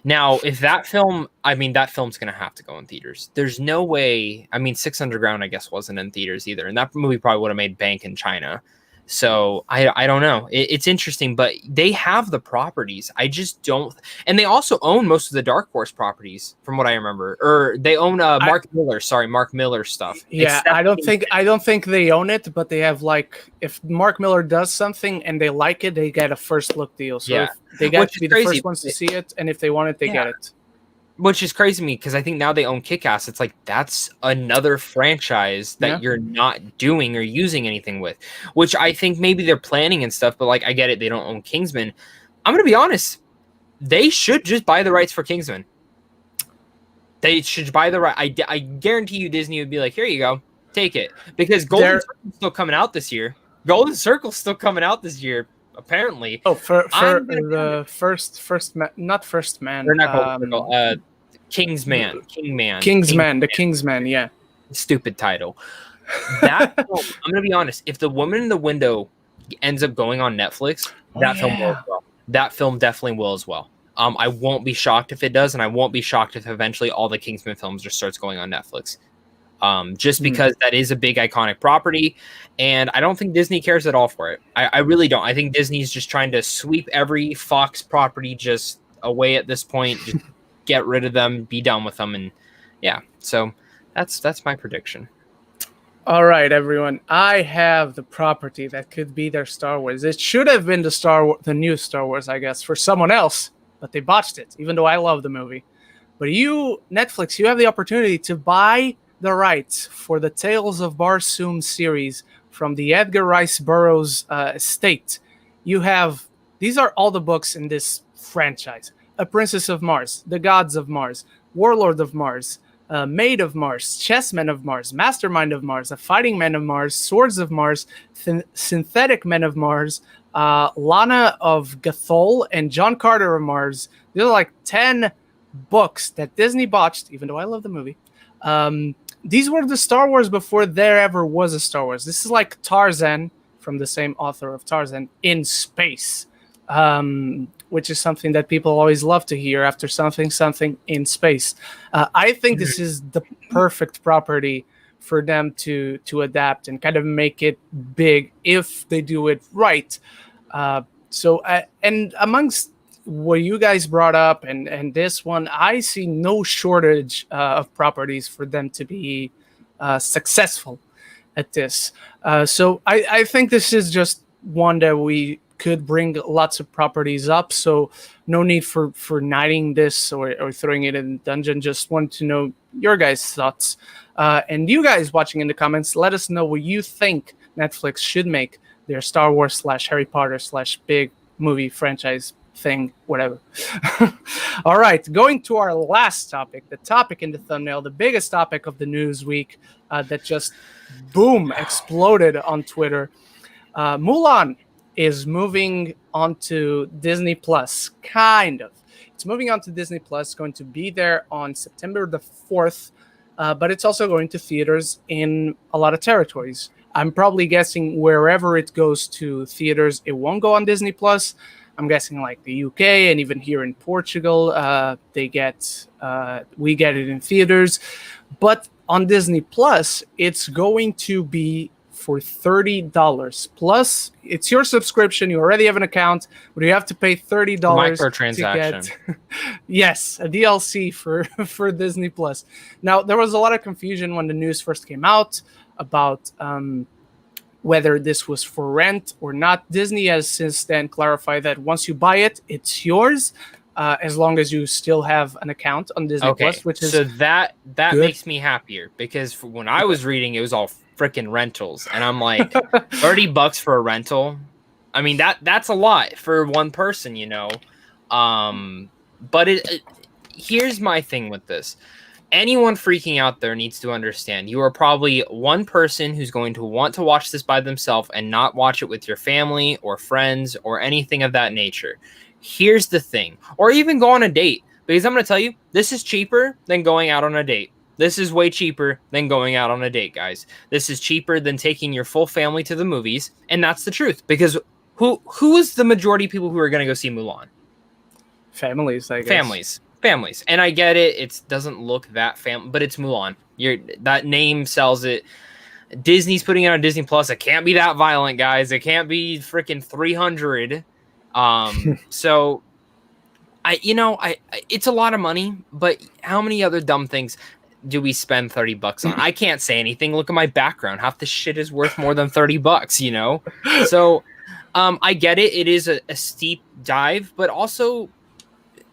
Now, if that film's going to have to go in theaters. There's no way. I mean, Six Underground, I guess, wasn't in theaters either. And that movie probably would have made bank in China. So I don't know. It's interesting, but they have the properties. I just don't. And they also own most of the Dark Horse properties, from what I remember. Or they own Mark Miller stuff. Yeah, I don't think they own it, but they have if Mark Miller does something and they like it, they get a first look deal. So they get to be the first ones to see it, and if they want it, they get it. Which is crazy to me because I think now they own Kick-Ass. It's like that's another franchise that you're not doing or using anything with, which I think maybe they're planning and stuff. But I get it. They don't own Kingsman. I'm going to be honest. They should just buy the rights for Kingsman. They should buy the right. I guarantee you Disney would be like, here you go. Take it. Because Golden Circle's still coming out this year. Apparently. Oh, for the first man, not First Man. They're not Kingsman. The Kingsman, yeah. Stupid title. That film, I'm gonna be honest. If The Woman in the Window ends up going on Netflix, film will as well. That film definitely will as well. I won't be shocked if it does, and I won't be shocked if eventually all the Kingsman films just starts going on Netflix. Just because that is a big iconic property, and I don't think Disney cares at all for it. I really don't. I think Disney's just trying to sweep every Fox property just away at this point, just get rid of them, be done with them, and so that's my prediction. All right, everyone. I have the property that could be their Star Wars. It should have been the new Star Wars, I guess, for someone else, but they botched it, even though I love the movie. But Netflix, you have the opportunity to buy the rights for the Tales of Barsoom series from the Edgar Rice Burroughs estate. These are all the books in this franchise: A Princess of Mars, The Gods of Mars, Warlord of Mars, Maid of Mars, Chessmen of Mars, Mastermind of Mars, A Fighting Man of Mars, Swords of Mars, Synthetic Men of Mars, Lana of Gathol, and John Carter of Mars. These are 10 books that Disney botched, even though I love the movie. These were the Star Wars before there ever was a Star Wars. This is like Tarzan, from the same author of Tarzan, in space, which is something that people always love to hear after something in space. I think this is the perfect property for them to adapt and kind of make it big if they do it right. And amongst what you guys brought up and this one, I see no shortage of properties for them to be successful at this. So I think this is just one that we could bring lots of properties up. So no need for knighting this or throwing it in the dungeon. Just want to know your guys' thoughts. And you guys watching in the comments, let us know what you think Netflix should make their Star Wars / Harry Potter / big movie franchise thing, whatever. All right, going to our last topic, the topic in the thumbnail, the biggest topic of the news week that just boom exploded on Twitter. Mulan is moving onto Disney Plus, kind of. It's moving on to Disney Plus, going to be there on September the 4th, but it's also going to theaters in a lot of territories. I'm probably guessing wherever it goes to theaters, it won't go on Disney Plus. I'm guessing like the UK and even here in Portugal, we get it in theaters. But on Disney Plus, it's going to be for $30 plus. It's your subscription. You already have an account, but you have to pay $30 microtransaction. to get yes, a DLC for Disney Plus. Now, there was a lot of confusion when the news first came out about whether this was for rent or not. Disney has since then clarified that once you buy it, it's yours. as long as you still have an account on Disney Plus, which is so that good. makes me happier, because when I was reading, it was all freaking rentals, and I'm like, $30 for a rental. I mean, that's a lot for one person, you know. But here's my thing with this. Anyone freaking out there needs to understand you are probably one person who's going to want to watch this by themselves and not watch it with your family or friends or anything of that nature. Here's the thing, or even go on a date, because I'm going to tell you, this is cheaper than going out on a date. This is way cheaper than going out on a date, guys. This is cheaper than taking your full family to the movies, and that's the truth, because who is the majority of people who are going to go see Mulan? Families, I guess. Families. And I get it. It doesn't look that but it's Mulan. That name sells it. Disney's putting it on Disney Plus. It can't be that violent, guys. It can't be freaking 300. So it's a lot of money, but how many other dumb things do we spend $30 on? I can't say anything. Look at my background. Half the shit is worth more than $30, you know? So I get it. It is a steep dive, but also,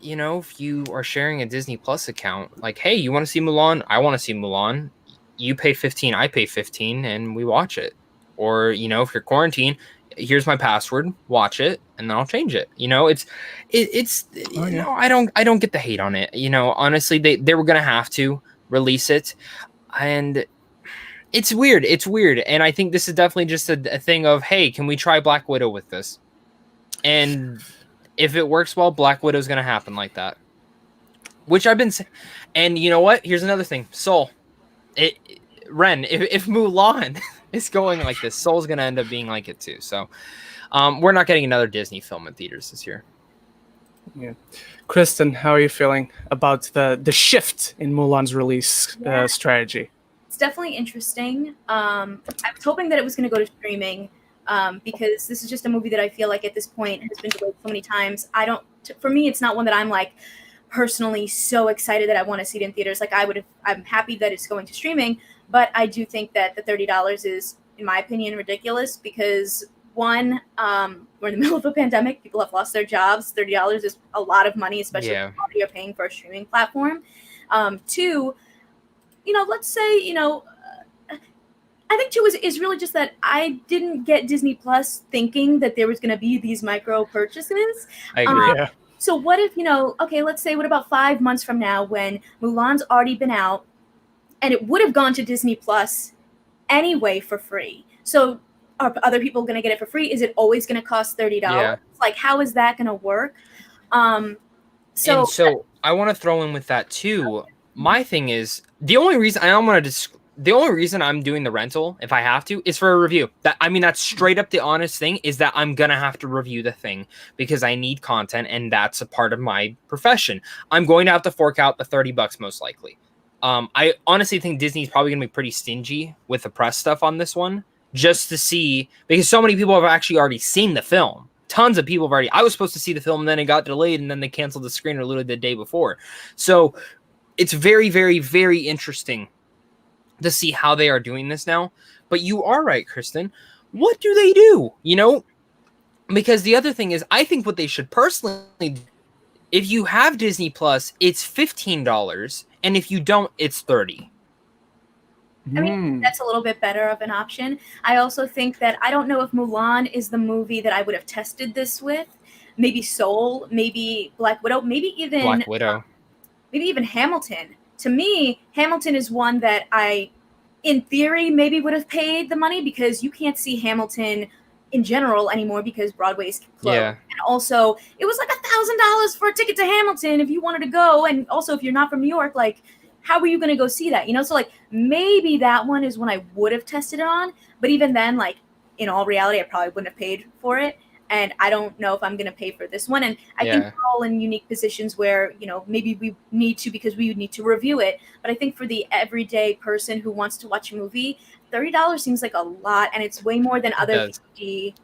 you know, if you are sharing a Disney Plus account, like, hey, you want to see Mulan? I want to see Mulan. You pay $15, I pay $15, and we watch it. Or, you know, if you're quarantined, here's my password, watch it, and then I'll change it. You know, know, I don't get the hate on it. You know, honestly, they were gonna have to release it, and it's weird. And I think this is definitely just a thing of, hey, can we try Black Widow with this? And if it works well, Black Widow's going to happen like that. Which I've been saying. And you know what? Here's another thing. Soul. Ren, if Mulan is going like this, Soul's going to end up being like it too. So we're not getting another Disney film in theaters this year. Yeah. Kristen, how are you feeling about the shift in Mulan's release strategy? It's definitely interesting. I was hoping that it was going to go to streaming. Because this is just a movie that I feel like at this point has been delayed so many times. For me, it's not one that I'm like personally so excited that I want to see it in theaters. Like I'm happy that it's going to streaming, but I do think that the $30 is, in my opinion, ridiculous because one, we're in the middle of a pandemic. People have lost their jobs. $30 is a lot of money, especially if you're paying for a streaming platform. Two, you know, let's say, you know, I think too is really just that I didn't get Disney Plus thinking that there was going to be these micro purchases. I agree. So what if, you know, okay, let's say what about 5 months from now when Mulan's already been out and it would have gone to Disney Plus anyway for free. So are other people going to get it for free? Is it always going to cost $30? Yeah. Like, how is that going to work? So I want to throw in with that too. My thing is the only reason I'm doing the rental, if I have to, is for a review. That's straight up the honest thing, is that I'm going to have to review the thing because I need content and that's a part of my profession. I'm going to have to fork out the $30 most likely. I honestly think Disney's probably going to be pretty stingy with the press stuff on this one just to see, because so many people have actually already seen the film. Tons of people have already. I was supposed to see the film and then it got delayed and then they canceled the screener literally the day before. So it's very, very, very interesting to see how they are doing this now. But you are right, Kristen. What do they do? You know, because the other thing is, I think what they should personally, if you have Disney Plus, it's $15, and if you don't, it's $30. I mean, that's a little bit better of an option. I also think that I don't know if Mulan is the movie that I would have tested this with. Maybe Soul, maybe Black Widow, maybe even Hamilton. To me, Hamilton is one that I, in theory, maybe would have paid the money because you can't see Hamilton in general anymore because Broadway's closed. Yeah. And also, it was like $1,000 for a ticket to Hamilton if you wanted to go. And also, if you're not from New York, like, how are you going to go see that? You know, so like maybe that one is one I would have tested it on. But even then, like, in all reality, I probably wouldn't have paid for it. And I don't know if I'm going to pay for this one. And I think we're all in unique positions where, you know, maybe we need to because we need to review it. But I think for the everyday person who wants to watch a movie, $30 seems like a lot. And it's way more than other VOD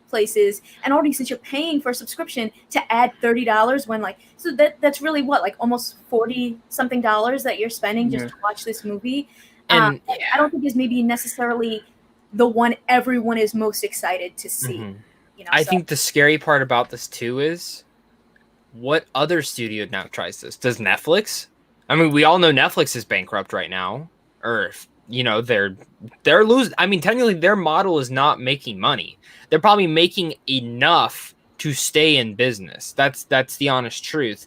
places. And already since you're paying for a subscription to add $30 when like, so that's really what, like almost 40 something dollars that you're spending just to watch this movie. And I don't think is maybe necessarily the one everyone is most excited to see. Mm-hmm. You know, I think the scary part about this too is what other studio now tries this? Does Netflix? I mean, we all know Netflix is bankrupt right now, or they're losing. I mean, technically, their model is not making money. They're probably making enough to stay in business. That's the honest truth.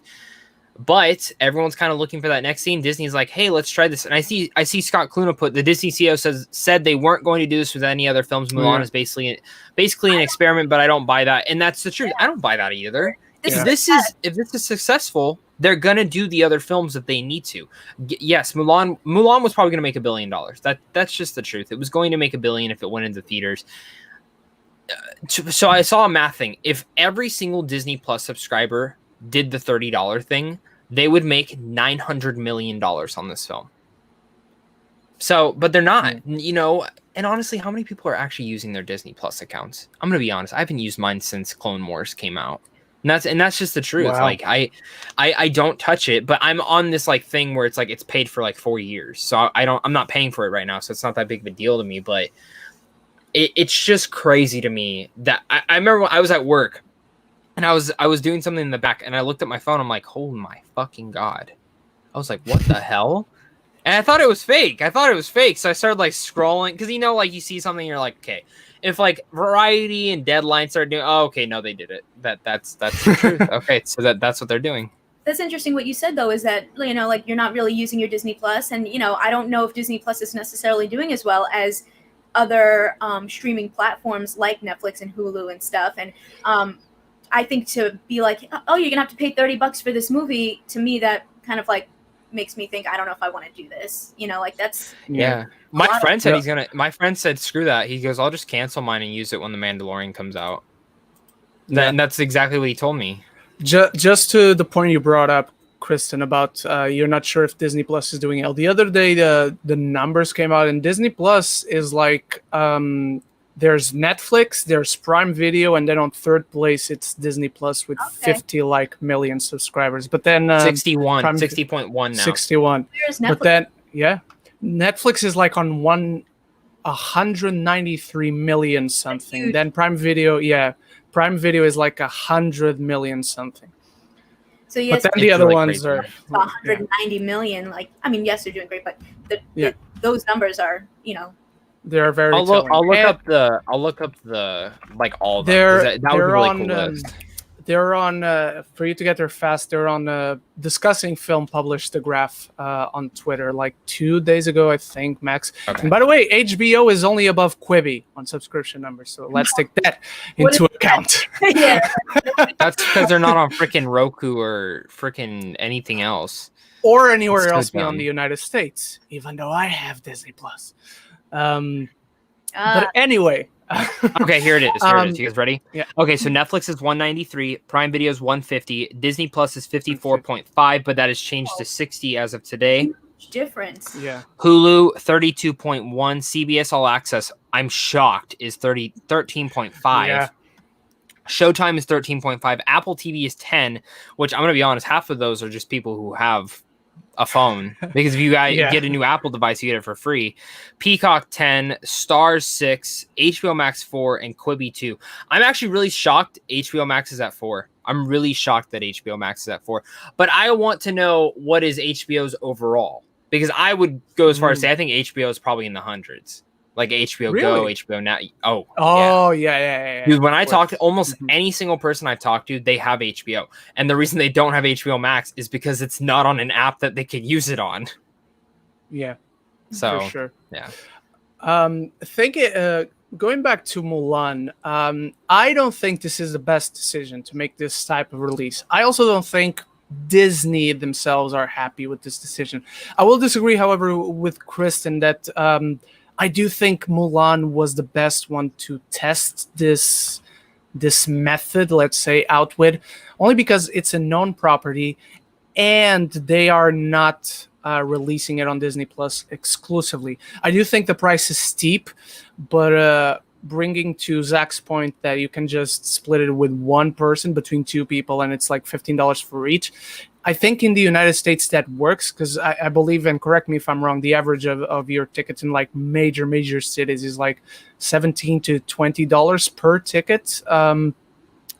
But everyone's kind of looking for that next scene. Disney's like, hey, let's try this. And I see Scott Kluna put the Disney CEO said they weren't going to do this with any other films. Mulan is basically an experiment, but I don't buy that. And that's the truth. I don't buy that either. If this is successful, they're gonna do the other films that they need to. Yes, Mulan was probably gonna make $1 billion. That's just the truth. It was going to make $1 billion if it went into theaters. So I saw a math thing. If every single Disney Plus subscriber did the $30 thing, they would make $900 million on this film. So, but they're not, and honestly, how many people are actually using their Disney Plus accounts? I'm going to be honest. I haven't used mine since Clone Wars came out. And that's just the truth. Wow. Like I don't touch it, but I'm on this like thing where it's like, it's paid for like 4 years. So I'm not paying for it right now. So it's not that big of a deal to me, but it's just crazy to me that I remember when I was at work and I was doing something in the back and I looked at my phone. I'm like, oh my fucking God. I was like, what the hell? And I thought it was fake. So I started like scrolling because, like you see something, you're like, okay, if like Variety and Deadline start doing, oh, okay, no, they did it. That's the truth. Okay, so that's what they're doing. That's interesting. What you said though is that like you're not really using your Disney Plus, and I don't know if Disney Plus is necessarily doing as well as other streaming platforms like Netflix and Hulu and stuff. And I think to be like, oh, you're gonna have to pay $30 for this movie, to me that kind of like makes me think I don't know if I want to do this. Like that's My friend said my friend said screw that. He goes, I'll just cancel mine and use it when The Mandalorian comes out. And that's exactly what he told me. Just to the point you brought up, Kristen, about you're not sure if Disney Plus is doing it. The other day the numbers came out, and Disney Plus is like there's Netflix, there's Prime Video, and then on third place it's Disney Plus with 50 million subscribers. But then 60.1 now. 61. There's Netflix. But then Netflix is like on 193 million something. Then Prime Video is like 100 million something. So yes, but then the other really ones are 190 million. Like, I mean, yes, they're doing great, but those numbers are, they're very. I'll look up the like all of them. That would be really cool list. They're on for you to get there fast. They're on Discussing Film published the graph on Twitter like 2 days ago, I think, Max. Okay. And by the way, HBO is only above Quibi on subscription numbers, so let's take that into account. That's because they're not on freaking Roku or freaking anything else, or anywhere else beyond the United States. Even though I have Disney Plus, but anyway. Okay, here it is. You guys ready? Yeah. Okay, so Netflix is 193, Prime Video is 150, Disney Plus is 54.5, but that has changed to 60 as of today. Huge difference. Yeah. Hulu 32.1, CBS All Access, I'm shocked, is 13.5. Yeah. Showtime is 13.5, Apple TV is 10, which I'm going to be honest, half of those are just people who have a phone, because if you guys get a new Apple device, you get it for free. Peacock 10, Stars 6, HBO Max 4, and Quibi 2. I'm actually really shocked HBO Max is at 4. I'm really shocked that HBO Max is at 4. But I want to know what is HBO's overall, because I would go as far as say I think HBO is probably in the hundreds. Like HBO Go, HBO Now. Yeah. Dude, when I talk to almost any single person I've talked to, they have HBO. And the reason they don't have HBO Max is because it's not on an app that they could use it on. Yeah. So, for sure. Yeah. Going back to Mulan, I don't think this is the best decision to make this type of release. I also don't think Disney themselves are happy with this decision. I will disagree, however, with Kristen that I do think Mulan was the best one to test this method, let's say, out with, only because it's a known property and they are not releasing it on Disney Plus exclusively. I do think the price is steep, but bringing to Zach's point that you can just split it with one person between two people and it's like $15 for each. I think in the United States that works because I believe, and correct me if I'm wrong, the average of your tickets in like major cities is like $17 to $20 per ticket,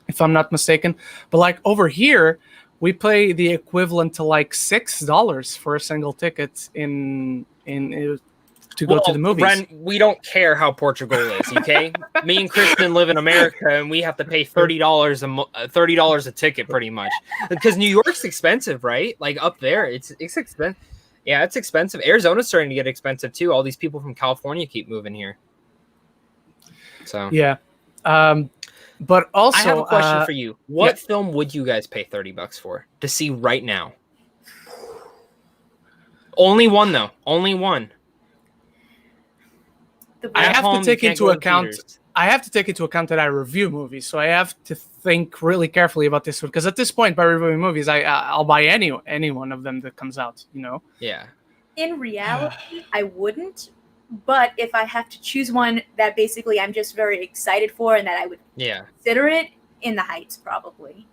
if I'm not mistaken. But like over here, we pay the equivalent to like $6 for a single ticket to go to the movies. Ren, we don't care how Portugal is, okay? Me and Kristen live in America, and we have to pay $30 a ticket, pretty much, because New York's expensive, right? Like up there, it's expensive. Yeah, it's expensive. Arizona's starting to get expensive too. All these people from California keep moving here. So yeah, but also I have a question for you. What film would you guys pay $30 for to see right now? Only one though. Only one. I have to take into account that I review movies, so I have to think really carefully about this one. Because at this point, by reviewing movies, I'll buy any one of them that comes out. You know? Yeah. In reality, I wouldn't. But if I have to choose one that basically I'm just very excited for and that I would consider it, In the Heights, probably.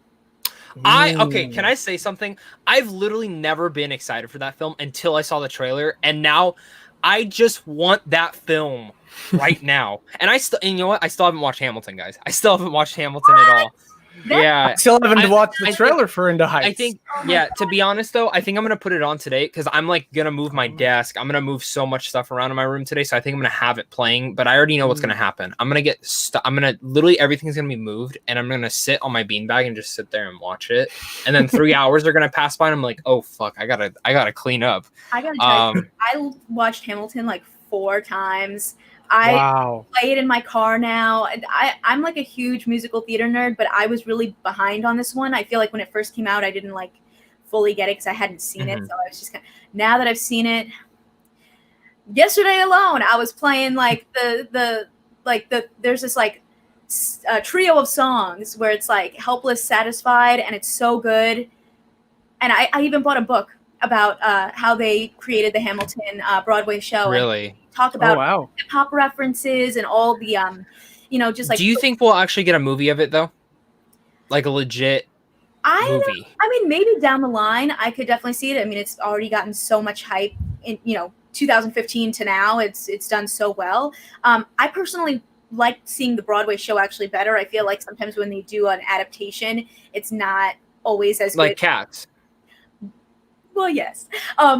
Okay, can I say something? I've literally never been excited for that film until I saw the trailer, and now I just want that film right now. And you know what? I still haven't watched Hamilton, guys. I still haven't watched Hamilton at all. Yeah, I still haven't watched the trailer for In the Heights. I think, to be honest though, I think I'm gonna put it on today because I'm like gonna move my desk. I'm gonna move so much stuff around in my room today, so I think I'm gonna have it playing. But I already know what's gonna happen. I'm gonna get I'm gonna literally everything's gonna be moved, and I'm gonna sit on my beanbag and just sit there and watch it. And then 3 hours are gonna pass by, and I'm like, oh fuck, I gotta clean up. I gotta tell you, I watched Hamilton like 4 times. I play it in my car now. I'm like a huge musical theater nerd, but I was really behind on this one. I feel like when it first came out, I didn't like fully get it because I hadn't seen it. So I was just now that I've seen it, yesterday alone, I was playing like there's this like trio of songs where it's like Helpless, Satisfied, and it's so good. And I even bought a book about how they created the Hamilton Broadway show. Really? Talk about hip hop references and all the just like. Do you think we'll actually get a movie of it though? Like a legit movie? I mean, maybe down the line, I could definitely see it. I mean, it's already gotten so much hype in 2015 to now. It's done so well. I personally like seeing the Broadway show actually better. I feel like sometimes when they do an adaptation, it's not always as like good. Cats. Well, yes.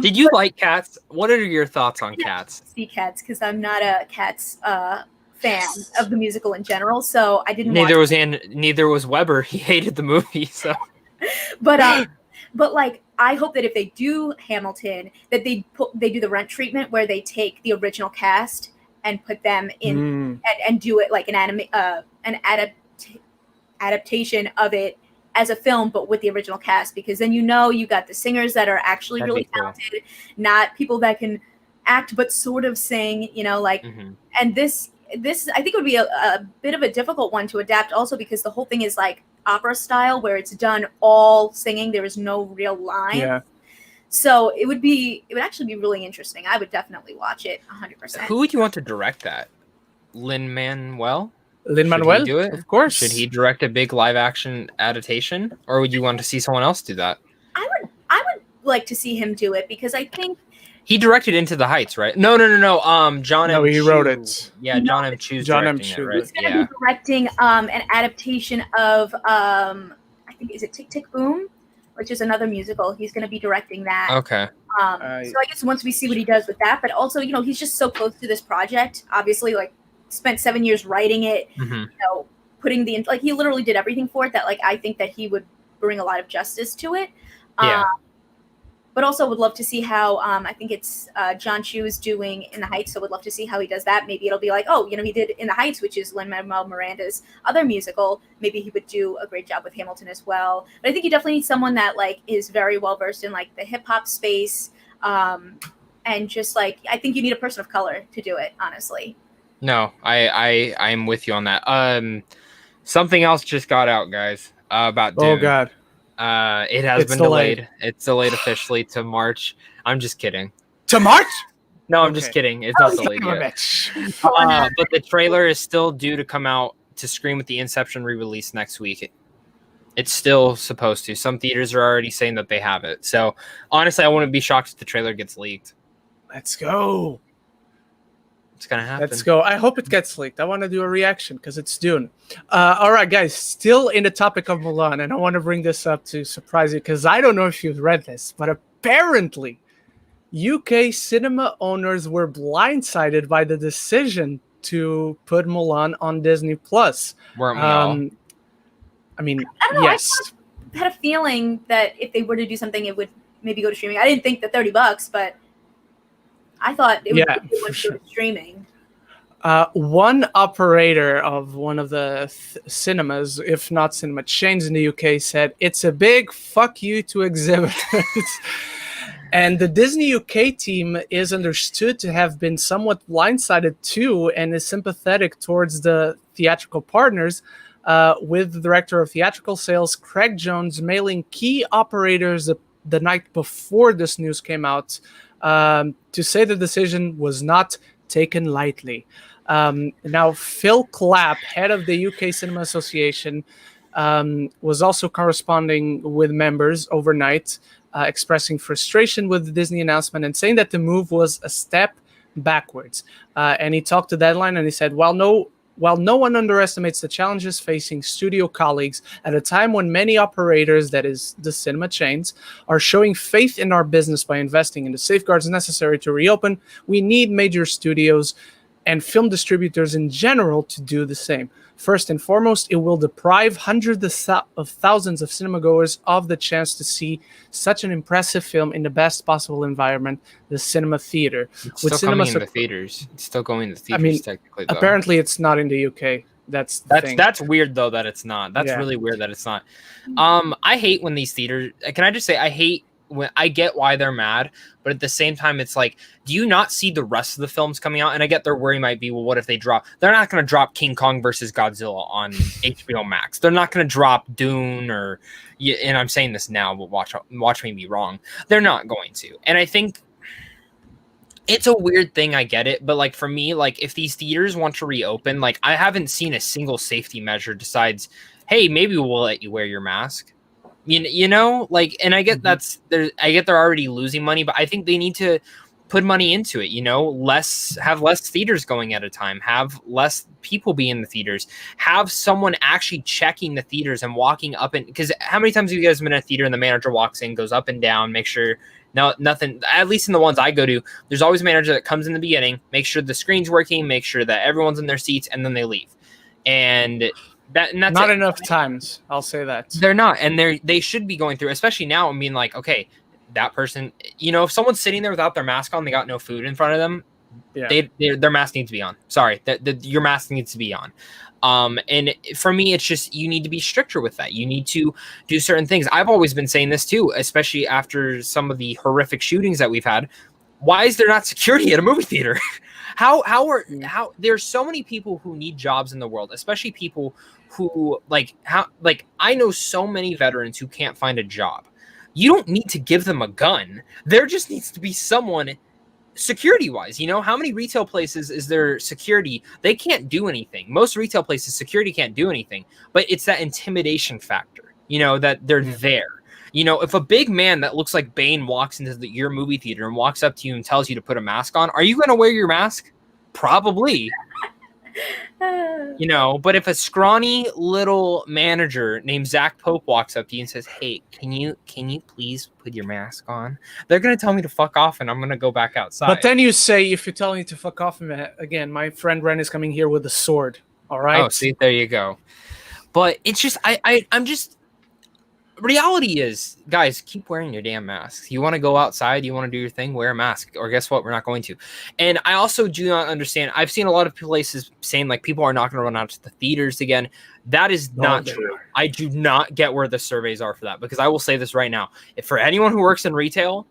Did you like Cats? What are your thoughts on Cats? See Cats because I'm not a Cats fan of the musical in general, so I didn't. Neither was Weber. He hated the movie. So, but like I hope that if they do Hamilton, that they do the Rent treatment where they take the original cast and put them in and do it like an adaptation of it as a film, but with the original cast, because then you got the singers that are actually really talented, not people that can act but sort of sing, and this I think it would be a bit of a difficult one to adapt also because the whole thing is like opera style where it's done all singing, there is no real line. Yeah. So it would actually be really interesting. I would definitely watch it 100%. Who would you want to direct that? Lin-Manuel? Lin-Manuel, do it? Of course. Should he direct a big live action adaptation, or would you want to see someone else do that? I would like to see him do it because I think he directed Into the Heights, right? No. John M. He wrote it. Yeah, John M. Chu's directing it, right? He's going to be directing an adaptation of I think is it Tick Tick Boom, which is another musical. He's going to be directing that. Okay. So I guess once we see what he does with that, but also he's just so close to this project. Obviously, like. Spent 7 years writing it, putting he literally did everything for it that I think that he would bring a lot of justice to it. But also would love to see how, I think it's John Chu is doing In the Heights, so would love to see how he does that. Maybe it'll be like, he did In the Heights, which is Lin-Manuel Miranda's other musical. Maybe he would do a great job with Hamilton as well. But I think you definitely need someone that is very well versed in the hip hop space. And just I think you need a person of color to do it, honestly. No, I'm with you on that. Something else just got out, guys, about Dune. Oh God. It has been delayed. It's delayed officially to March. I'm just kidding. To March? No, I'm just kidding. It's not delayed yet. But the trailer is still due to come out to screen with the Inception re-release next week. It's still supposed to. Some theaters are already saying that they have it. So honestly, I wouldn't be shocked if the trailer gets leaked. Let's go. It's gonna happen. Let's go. I hope it gets leaked. I want to do a reaction because it's Dune. All right, guys. Still in the topic of Mulan, and I want to bring this up to surprise you because I don't know if you've read this, but apparently, UK cinema owners were blindsided by the decision to put Mulan on Disney Plus. Weren't we all? I mean, I don't know. yes. I had a feeling that if they were to do something, it would maybe go to streaming. I didn't think the $30, but I thought it would go to streaming. One operator of one of the cinemas, if not cinema chains in the UK, said it's a big fuck you to exhibitors. And the Disney UK team is understood to have been somewhat blindsided too, and is sympathetic towards the theatrical partners, with the director of theatrical sales, Craig Jones, mailing key operators the night before this news came out, to say the decision was not taken lightly. Now, Phil Clapp, head of the UK Cinema Association, was also corresponding with members overnight, expressing frustration with the Disney announcement and saying that the move was a step backwards. And he talked to Deadline and he said, while no one underestimates the challenges facing studio colleagues at a time when many operators, that is the cinema chains, are showing faith in our business by investing in the safeguards necessary to reopen, we need major studios and film distributors in general to do the same. First and foremost, it will deprive hundreds of thousands of cinemagoers of the chance to see such an impressive film in the best possible environment, the cinema theater. It's still coming in the theaters. It's still going in the theaters, technically, though. Apparently it's not in the UK. That's weird, though, that it's not. That's really weird that it's not. I hate when these theaters... Can I just say, I hate when... I get why they're mad, but at the same time, it's like, do you not see the rest of the films coming out? And I get their worry might be, well, what if they drop... They're not going to drop King Kong versus Godzilla on HBO Max. They're not going to drop Dune or... And I'm saying this now, but watch me be wrong. They're not going to. And I think... It's a weird thing, I get it, but like for me, like if these theaters want to reopen, like I haven't seen a single safety measure besides, hey, maybe we'll let you wear your mask. You know, like, and I get I get they're already losing money, but I think they need to put money into it, you know, have less theaters going at a time, have less people be in the theaters, have someone actually checking the theaters and walking up and, because how many times have you guys been in a theater and the manager walks in, goes up and down, make sure nothing, at least in the ones I go to, there's always a manager that comes in the beginning, make sure the screen's working, make sure that everyone's in their seats, and then they leave. And that's not enough times. I'll say that they're not, and they should be going through, especially now, and being like, okay, that person, you know, if someone's sitting there without their mask on, they got no food in front of them, their mask needs to be on. Sorry, your mask needs to be on. And for me, it's just, you need to be stricter with that. You need to do certain things. I've always been saying this too, especially after some of the horrific shootings that we've had. Why is there not security at a movie theater? How there's so many people who need jobs in the world, especially people who I know so many veterans who can't find a job. You don't need to give them a gun. There just needs to be someone security-wise, you know, how many retail places is there security? They can't do anything. Most retail places, security can't do anything, but it's that intimidation factor, you know, that they're there. You know, if a big man that looks like Bane walks into your movie theater and walks up to you and tells you to put a mask on, are you going to wear your mask? Probably. You know, but if a scrawny little manager named Zach Pope walks up to you and says, hey, can you please put your mask on? They're going to tell me to fuck off and I'm going to go back outside. But then you say, if you're telling me to fuck off, again, my friend Ren is coming here with a sword. All right. Oh, see, there you go. But it's just, I'm just, reality is, guys, keep wearing your damn masks. You want to go outside, you want to do your thing, wear a mask. Or guess what? We're not going to. And I also do not understand. I've seen a lot of places saying like people are not going to run out to the theaters again. That is not true. I do not get where the surveys are for that, because I will say this right now. If for anyone who works in retail,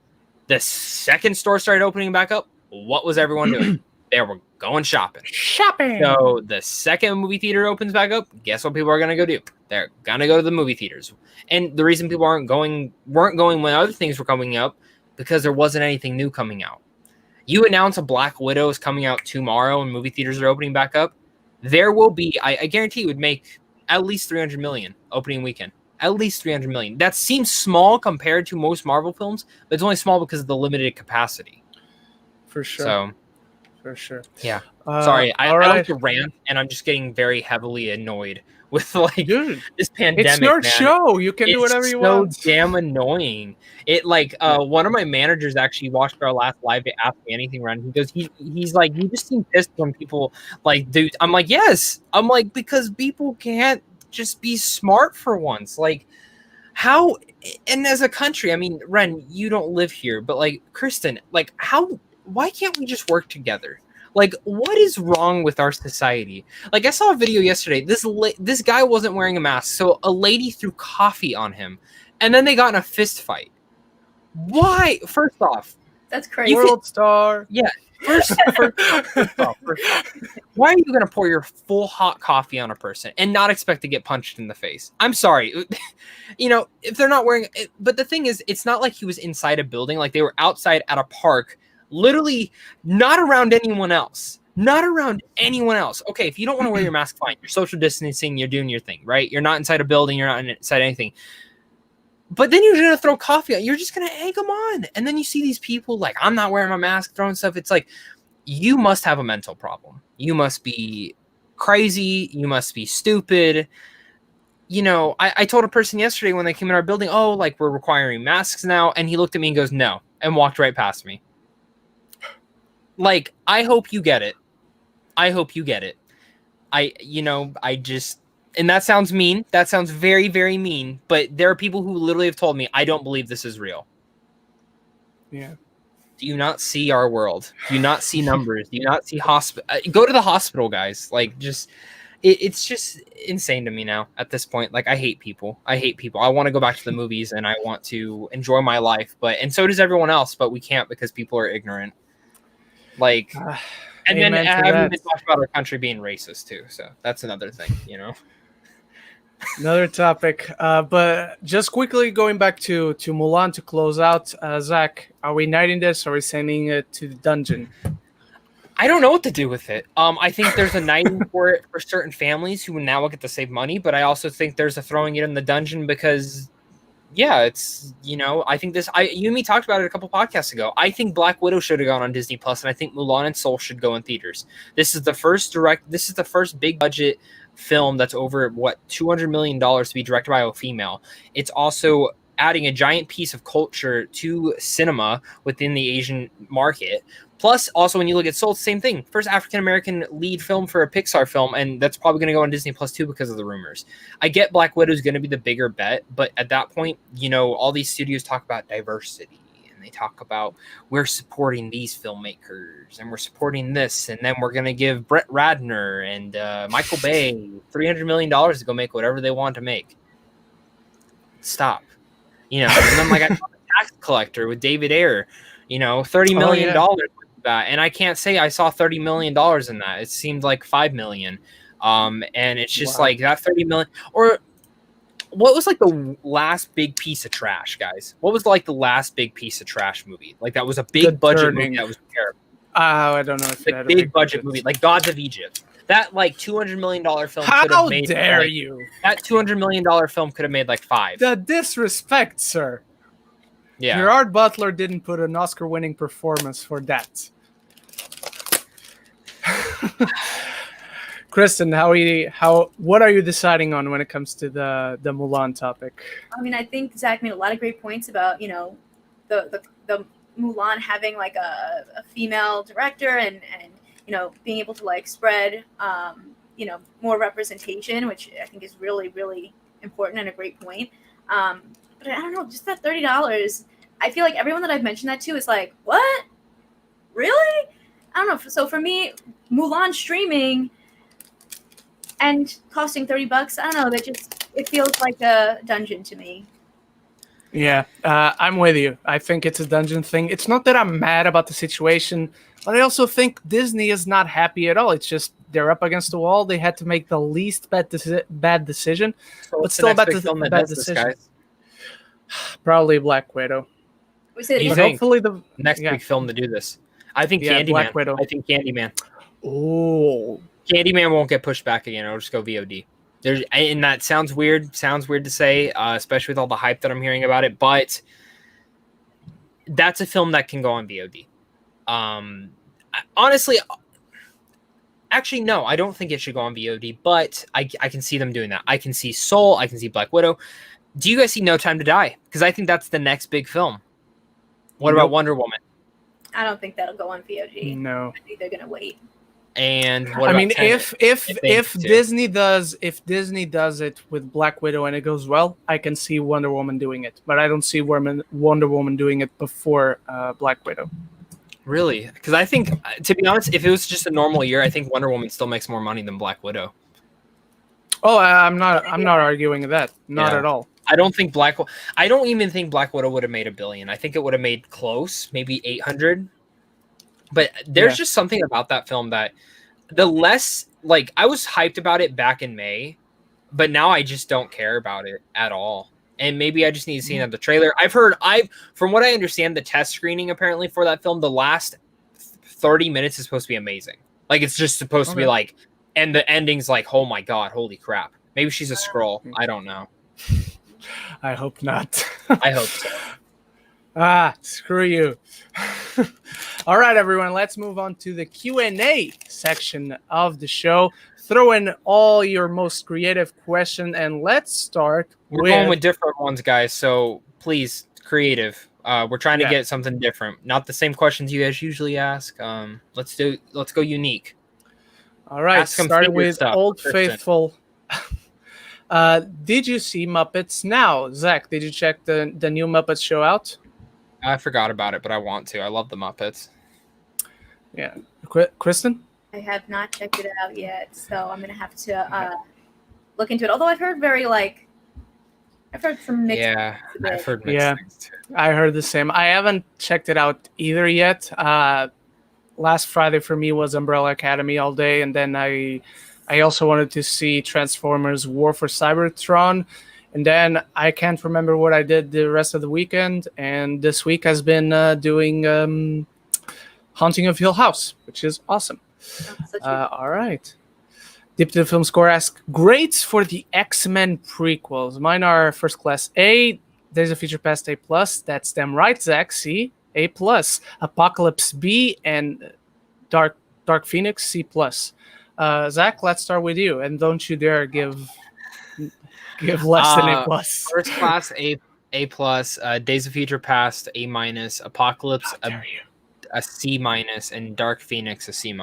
the second store started opening back up, what was everyone doing? They were going shopping. So the second movie theater opens back up, guess what people are going to go do? They're going to go to the movie theaters. And the reason people weren't going when other things were coming up, because there wasn't anything new coming out. You announce a Black Widow is coming out tomorrow and movie theaters are opening back up, there will be, I guarantee it would make at least 300 million opening weekend. At least 300 million. That seems small compared to most Marvel films, but it's only small because of the limited capacity. For sure. So for sure. Yeah. Sorry, I all right. like to rant, and I'm just getting very heavily annoyed with like Dude, this pandemic. it's your man. show. You can do whatever you want. It's so damn annoying. It like one of my managers actually watched our last live. Asked me anything, Ren. He goes, he's like, you just seem pissed when people like do. I'm like, yes. I'm like, because people can't just be smart for once. Like, how? And as a country, I mean, Ren, you don't live here, but like Kristen, like how? Why can't we just work together? Like, what is wrong with our society? Like, I saw a video yesterday. This guy wasn't wearing a mask, so a lady threw coffee on him, and then they got in a fist fight. Why? First off, That's crazy. World star. Yeah. First off, why are you going to pour your full hot coffee on a person and not expect to get punched in the face? I'm sorry. If they're not wearing it. But the thing is, it's not like he was inside a building. Like, they were outside at a park, literally not around anyone else. Not around anyone else. Okay, if you don't want to wear your mask, fine. You're social distancing. You're doing your thing, right? You're not inside a building. You're not inside anything. But then you're going to throw coffee on. You're just going to egg them on. And then you see these people like, I'm not wearing my mask, throwing stuff. It's like, you must have a mental problem. You must be crazy. You must be stupid. I told a person yesterday when they came in our building, oh, like, we're requiring masks now. And he looked at me and goes, no, and walked right past me. Like, I hope you get it. I hope you get it. And that sounds mean. That sounds very, very mean. But there are people who literally have told me, I don't believe this is real. Yeah. Do you not see our world? Do you not see numbers? Do you not see hospital? Go to the hospital, guys. Like, it's just insane to me now at this point. Like, I hate people. I want to go back to the movies and I want to enjoy my life. And so does everyone else. But we can't because people are ignorant. Like, and then I haven't even talked about our country being racist too. So that's another thing, Another topic, but just quickly going back to Mulan to close out. Zach, are we knighting this or are we sending it to the dungeon? I don't know what to do with it. I think there's a knighting for it for certain families who now will get to save money, but I also think there's a throwing it in the dungeon because, yeah, it's, I think you and me talked about it a couple podcasts ago. I think Black Widow should have gone on Disney Plus, and I think Mulan and Soul should go in theaters. This is the first big budget film that's over $200 million to be directed by a female. It's also adding a giant piece of culture to cinema within the Asian market. Plus, also when you look at Soul, same thing. First African American lead film for a Pixar film, and that's probably going to go on Disney Plus too because of the rumors. I get Black Widow is going to be the bigger bet, but at that point, all these studios talk about diversity. They talk about we're supporting these filmmakers and we're supporting this, and then we're going to give Brett Ratner and Michael Bay $300 million to go make whatever they want to make. Stop. And then like I saw The Tax Collector with David Ayer, $30 million with that. And I can't say I saw $30 million in that. It seemed like $5 million. And it's just like that $30 million. Or what was like the last big piece of trash, guys? What was like the last big piece of trash movie? Like that was a big budget movie that was terrible. I don't know if like big budget movie, like Gods of Egypt. That like $200 million film. How dare you? That $200 million film could have made like 5. The disrespect, sir. Yeah. Gerard Butler didn't put an Oscar-winning performance for that. Kristen, what are you deciding on when it comes to the Mulan topic? I mean, I think Zach made a lot of great points about, the Mulan having like a female director and being able to like spread, more representation, which I think is really, really important and a great point. But I don't know, just that $30, I feel like everyone that I've mentioned that to is like, what? Really? I don't know. So for me, Mulan streaming and costing $30, I don't know, it feels like a dungeon to me. Yeah, I'm with you. I think it's a dungeon thing. It's not that I'm mad about the situation, but I also think Disney is not happy at all. It's just they're up against the wall. They had to make the least bad decision, so but still bad decision. Probably Black Widow. Hopefully the next big film to do this. I think Candyman. Black Widow. I think Candyman. Oh, Candyman won't get pushed back again. It'll just go VOD. And that sounds weird. Sounds weird to say, especially with all the hype that I'm hearing about it. But that's a film that can go on VOD. honestly, actually, no, I don't think it should go on VOD, but I can see them doing that. I can see Soul. I can see Black Widow. Do you guys see No Time to Die? Because I think that's the next big film. What about Wonder Woman? I don't think that'll go on VOD. No. I think they're gonna wait. And what I about mean, Tenet? if Disney does it with Black Widow and it goes well, I can see Wonder Woman doing it, but I don't see Wonder Woman doing it before Black Widow. Really? Because I think, to be honest, if it was just a normal year, I think Wonder Woman still makes more money than Black Widow. Oh, I'm not arguing that. Not at all. I don't even think Black Widow would have made $1 billion. I think it would have made close, maybe 800. But there's just something about that film that the less, like, I was hyped about it back in May, but now I just don't care about it at all. And maybe I just need to see another trailer. From what I understand, the test screening apparently for that film, the last 30 minutes is supposed to be amazing. Like, it's just supposed to be like, and the ending's like, oh my God, holy crap. Maybe she's a Skrull. I don't know. I hope not. I hope so. Screw you. All right, everyone, let's move on to the Q&A section of the show. Throw in all your most creative question, and let's start We're going with different ones, guys, so please, creative. We're trying to get something different. Not the same questions you guys usually ask. Let's go unique. All right, starting with Old Faithful. Did you see Muppets Now? Zach, did you check the new Muppets show out? I forgot about it, but I want to. I love the Muppets. Yeah. Kristen? I have not checked it out yet, so I'm gonna have to look into it. Although I've heard I've heard some mixed. Yeah, I've heard mixed things too. I heard the same. I haven't checked it out either yet. Last Friday for me was Umbrella Academy all day, and then I also wanted to see Transformers War for Cybertron. And then I can't remember what I did the rest of the weekend. And this week has been doing Haunting of Hill House, which is awesome. All right. Deep to the Film Score asks, grades for the X-Men prequels. Mine are First Class A. There's a Future Past A+. That's them right, Zach. C, A+. Apocalypse B, and Dark Phoenix, C+. Zach, let's start with you. And don't you dare give less than A+. First Class A+, Days of Future Past A-, Apocalypse a C-, and Dark Phoenix a C-.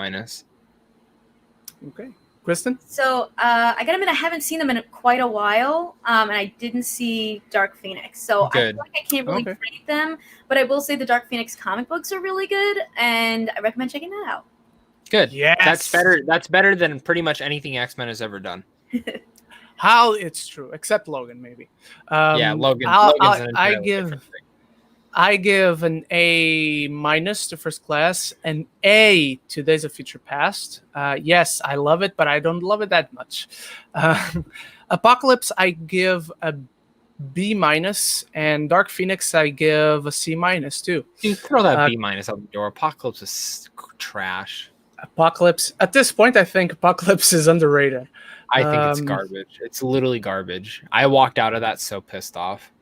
Okay, Kristen. So I gotta admit I haven't seen them in quite a while, and I didn't see Dark Phoenix, so I feel like I can't really rate them. But I will say the Dark Phoenix comic books are really good, and I recommend checking that out. Good. Yes. That's better than pretty much anything X-Men has ever done. How it's true, except Logan, maybe. Logan. I give an A- to First Class, an A to Days of Future Past. Yes, I love it, but I don't love it that much. Apocalypse, I give a B-, and Dark Phoenix, I give a C- too. You throw that B- out the door. Apocalypse is trash. Apocalypse, at this point, I think Apocalypse is underrated. I think it's garbage. It's literally garbage. I walked out of that so pissed off.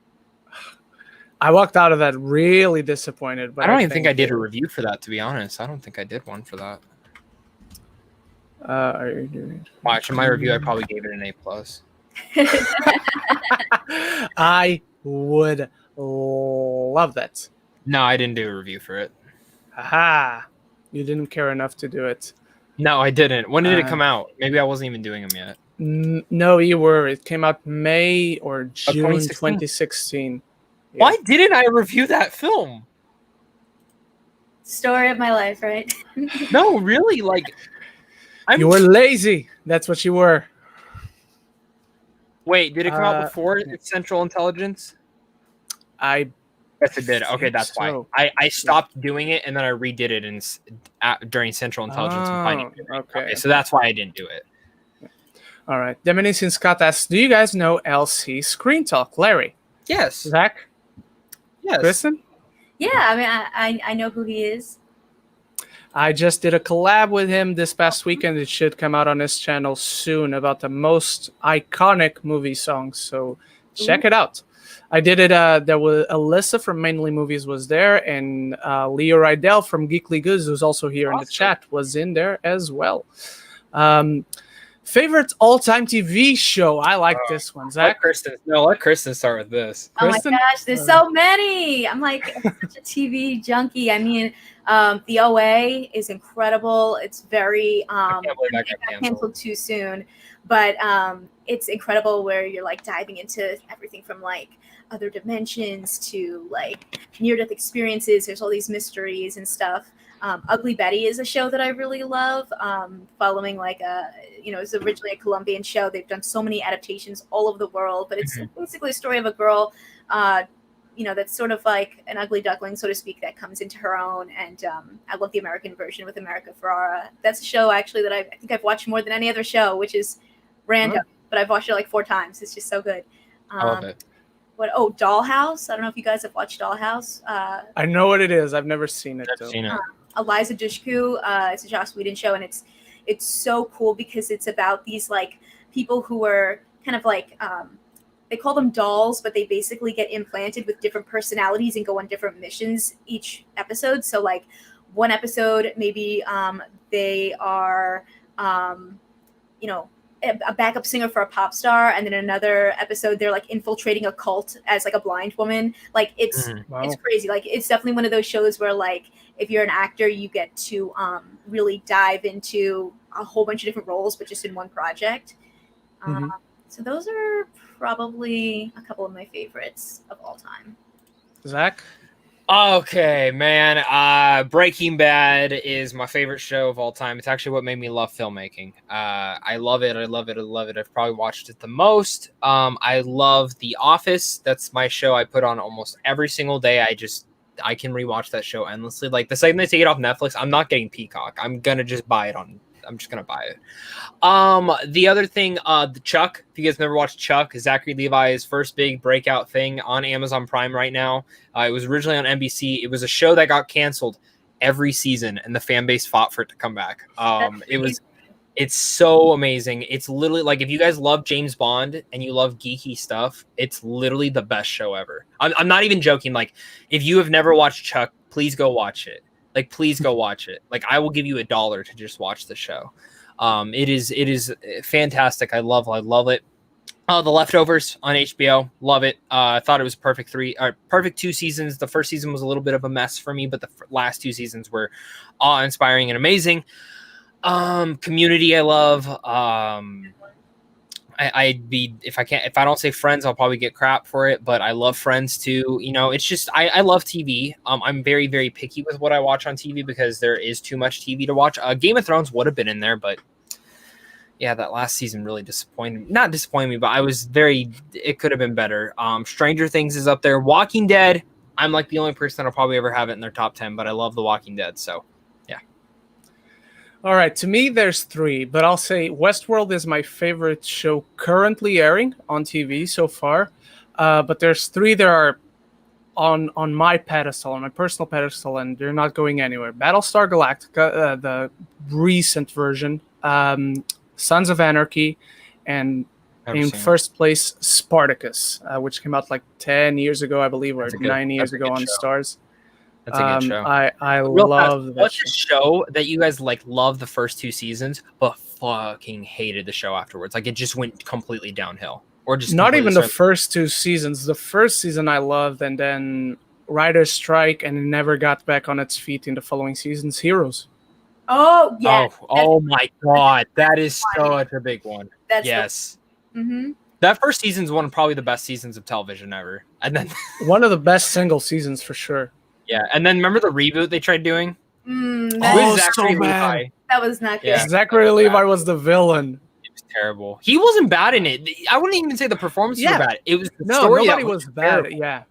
I walked out of that really disappointed. But I don't even think I did a review for that, to be honest. I don't think I did one for that. Are you doing? Watch in my review, I probably gave it an A+. I would love that. No, I didn't do a review for it. Aha! You didn't care enough to do it. No, I didn't. When did it come out? Maybe I wasn't even doing them yet. No, you were. It came out May or June 2016. Yeah. Why didn't I review that film? Story of my life, right? No, really? Like, you were lazy. That's what you were. Wait, did it come out before Central Intelligence? Yes, it did. Okay, that's why. I stopped doing it, and then I redid it during Central Intelligence. Okay, so that's why I didn't do it. All right. Denis and Scott asks, do you guys know LC Screen Talk? Larry? Yes. Zach? Yes. Kristen? Yeah, I mean, I know who he is. I just did a collab with him this past weekend. It should come out on his channel soon about the most iconic movie songs. So check it out. I did it. There was Alyssa from Mainly Movies was there, and Leo Rydell from Geekly Goods, who's also here in the chat, was in there as well. Favorite all-time TV show? I like this one, Zach. Let Kristen start with this. Kristen? Oh my gosh, there's so many. I'm like such a TV junkie. I mean, the OA is incredible. It's very I can't believe that got canceled too soon, but it's incredible where you're like diving into everything from like other dimensions to like near-death experiences. There's all these mysteries and stuff. Ugly Betty is a show that I really love. Following like it's originally a Colombian show. They've done so many adaptations all over the world, but it's basically a story of a girl, that's sort of like an ugly duckling, so to speak, that comes into her own. And I love the American version with America Ferrara. That's a show actually that I think I've watched more than any other show, which is random, but I've watched it like 4 times. It's just so good. I love it. Dollhouse. I don't know if you guys have watched Dollhouse. I know what it is. I've never seen it. Eliza Dushku. It's a Joss Whedon show, and it's so cool because it's about these like people who are kind of like they call them dolls, but they basically get implanted with different personalities and go on different missions each episode. So like one episode, maybe they are a backup singer for a pop star, and then another episode they're like infiltrating a cult as like a blind woman. Like it's crazy. Like it's definitely one of those shows where like if you're an actor, you get to really dive into a whole bunch of different roles, but just in one project. So those are probably a couple of my favorites of all time. Zach? Okay, man. Breaking Bad is my favorite show of all time. It's actually what made me love filmmaking. I love it. I love it. I love it. I've probably watched it the most. I love The Office. That's my show I put on almost every single day. I can rewatch that show endlessly. Like the second they take it off Netflix, I'm not getting Peacock. I'm gonna just buy it I'm just gonna buy it. The other thing, the Chuck. If you guys never watched Chuck, Zachary Levi's first big breakout thing on Amazon Prime right now. It was originally on NBC. It was a show that got canceled every season, and the fan base fought for it to come back. It's so amazing. It's literally like if you guys love James Bond and you love geeky stuff, it's literally the best show ever. I'm not even joking. Like if you have never watched Chuck, please go watch it. Like, please go watch it. Like, I will give you $1 to just watch the show. It is fantastic. I love it. The Leftovers on HBO, love it. I thought it was perfect 2 seasons. The first season was a little bit of a mess for me, but the last 2 seasons were awe-inspiring and amazing. Community, I love. If I don't say Friends, I'll probably get crap for it, but I love Friends too. It's just I love TV. I'm very, very picky with what I watch on TV because there is too much TV to watch. Game of Thrones would have been in there, but yeah, that last season really not disappointed me, but it could have been better. Stranger Things is up there. Walking Dead, I'm like the only person that'll probably ever have it in their top 10, but I love The Walking Dead, so yeah. All right, to me, there's 3, but I'll say Westworld is my favorite show currently airing on TV so far. But there's 3 that are on my pedestal, on my personal pedestal, and they're not going anywhere. Battlestar Galactica, the recent version, Sons of Anarchy, and in first place, Spartacus, which came out like 10 years ago, I believe, or 9 years ago on Stars. That's a good show. I love that. What's a show that you guys like love the first 2 seasons, but fucking hated the show afterwards? Like it just went completely downhill, or just not even the first 2 seasons. The first season I loved, and then writer's strike, and it never got back on its feet in the following seasons. Heroes. Oh yeah. Oh my god, that is such a big one. Yes. That first season's one of probably the best seasons of television ever, and then one of the best single seasons for sure. Yeah, and then remember the reboot they tried doing? Zachary Levi. That was not good. Yeah. Zachary Levi was the villain. It was terrible. He wasn't bad in it. I wouldn't even say the performances were bad. It was the story nobody was bad. Yeah.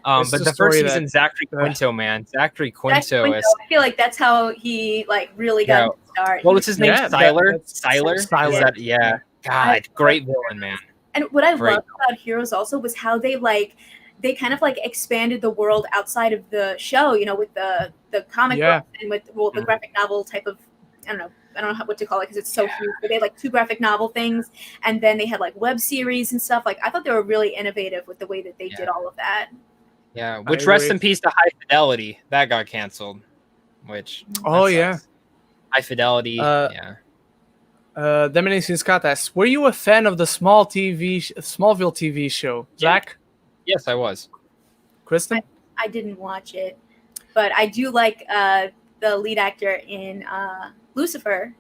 But the first season, Zachary Quinto, man. Zachary Quinto. I feel like that's how he like really got to start. What was his name? Siler? Yeah. God, great villain, man. And what I loved about Heroes also was how they kind of like expanded the world outside of the show, with the comic books and with the graphic novel type of, I don't know, I don't know what to call it because it's so huge, but they had like 2 graphic novel things, and then they had like web series and stuff. Like I thought they were really innovative with the way that they did all of that. Yeah, which rest in peace to High Fidelity. That got canceled. Which High Fidelity. Denis and Scott asks, were you a fan of the Smallville TV show? Zach? Yes, I was. Kristen? I didn't watch it, but I do like the lead actor in Lucifer.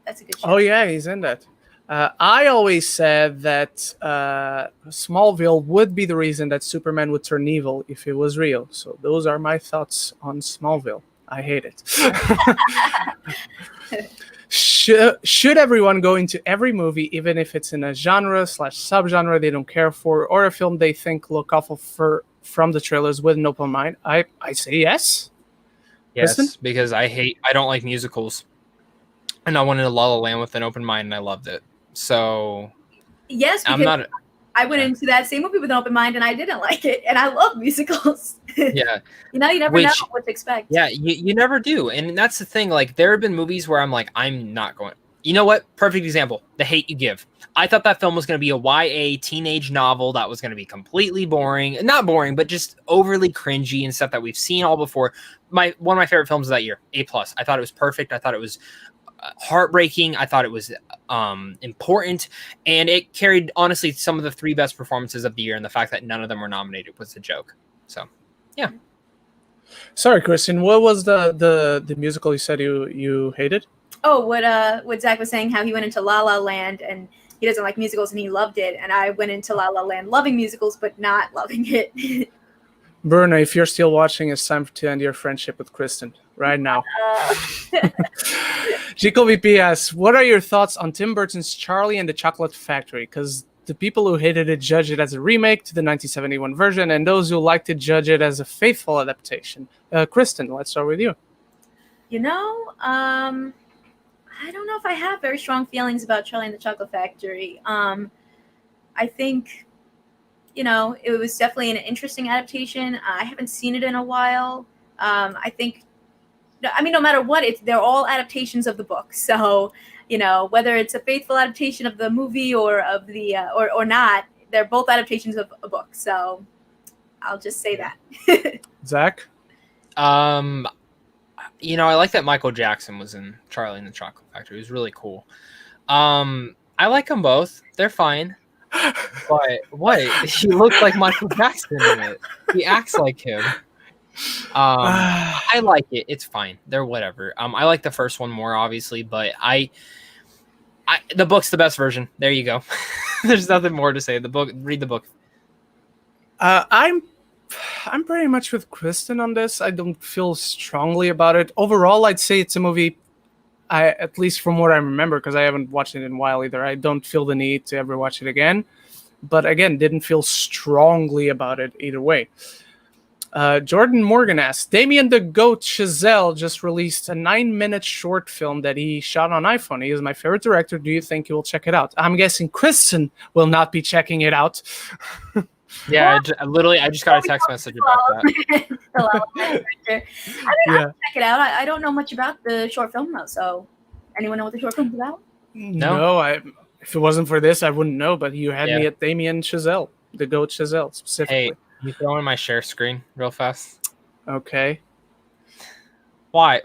That's a good show. Oh yeah, he's in that. I always said that Smallville would be the reason that Superman would turn evil if it was real. So those are my thoughts on Smallville. I hate it. Should everyone go into every movie, even if it's in a genre/subgenre they don't care for, or a film they think look awful from the trailers with an open mind? I say yes. Yes, Kristen? because I don't like musicals. And I went into La La Land with an open mind and I loved it. So yes, because I went into that same movie with an open mind and I didn't like it. And I love musicals. Yeah. You never know what to expect. Yeah, you never do. And that's the thing. Like, there have been movies where I'm like, I'm not going. You know what? Perfect example. The Hate U Give. I thought that film was going to be a YA teenage novel that was going to be completely boring. Not boring, but just overly cringy and stuff that we've seen all before. One of my favorite films of that year, A+. I thought it was perfect. I thought it was heartbreaking. I thought it was important. And it carried, honestly, some of the 3 best performances of the year. And the fact that none of them were nominated was a joke. So, yeah. Sorry, Kristen. What was the musical you said you hated? Oh, what Zach was saying, how he went into La La Land and he doesn't like musicals and he loved it. And I went into La La Land loving musicals, but not loving it. Bruno, if you're still watching, it's time to end your friendship with Kristen right now. Chico VP asks, what are your thoughts on Tim Burton's Charlie and the Chocolate Factory? Because the people who hated it judge it as a remake to the 1971 version, and those who liked it judge it as a faithful adaptation. Kristen, let's start with you. I don't know if I have very strong feelings about Charlie and the Chocolate Factory. I think, it was definitely an interesting adaptation. I haven't seen it in a while. I think, no matter what, they're all adaptations of the book. So, whether it's a faithful adaptation of the movie or of the or not, they're both adaptations of a book. So, I'll just say that. Zach? I like that Michael Jackson was in Charlie and the Chocolate Factory. It was really cool. I like them both. They're fine. But what? He looks like Michael Jackson in it. He acts like him. I like it. It's fine. They're whatever. I like the first one more, obviously, but the book's the best version. There you go. There's nothing more to say. The book. Read the book. I'm pretty much with Kristen on this. I don't feel strongly about it. Overall, I'd say it's a movie, at least from what I remember, because I haven't watched it in a while either. I don't feel the need to ever watch it again. But again, didn't feel strongly about it either way. Jordan Morgan asks, Damien the Goat Chazelle just released a 9-minute short film that he shot on iPhone. He is my favorite director. Do you think he will check it out? I'm guessing Kristen will not be checking it out. Yeah, I just got a text message about that. I'll check it out. I don't know much about the short film though. So, anyone know what the short film's about? No, if it wasn't for this, I wouldn't know. But you had me at Damien Chazelle, the Goat Chazelle specifically. Hey, can you throw in my share screen real fast? Okay. Why?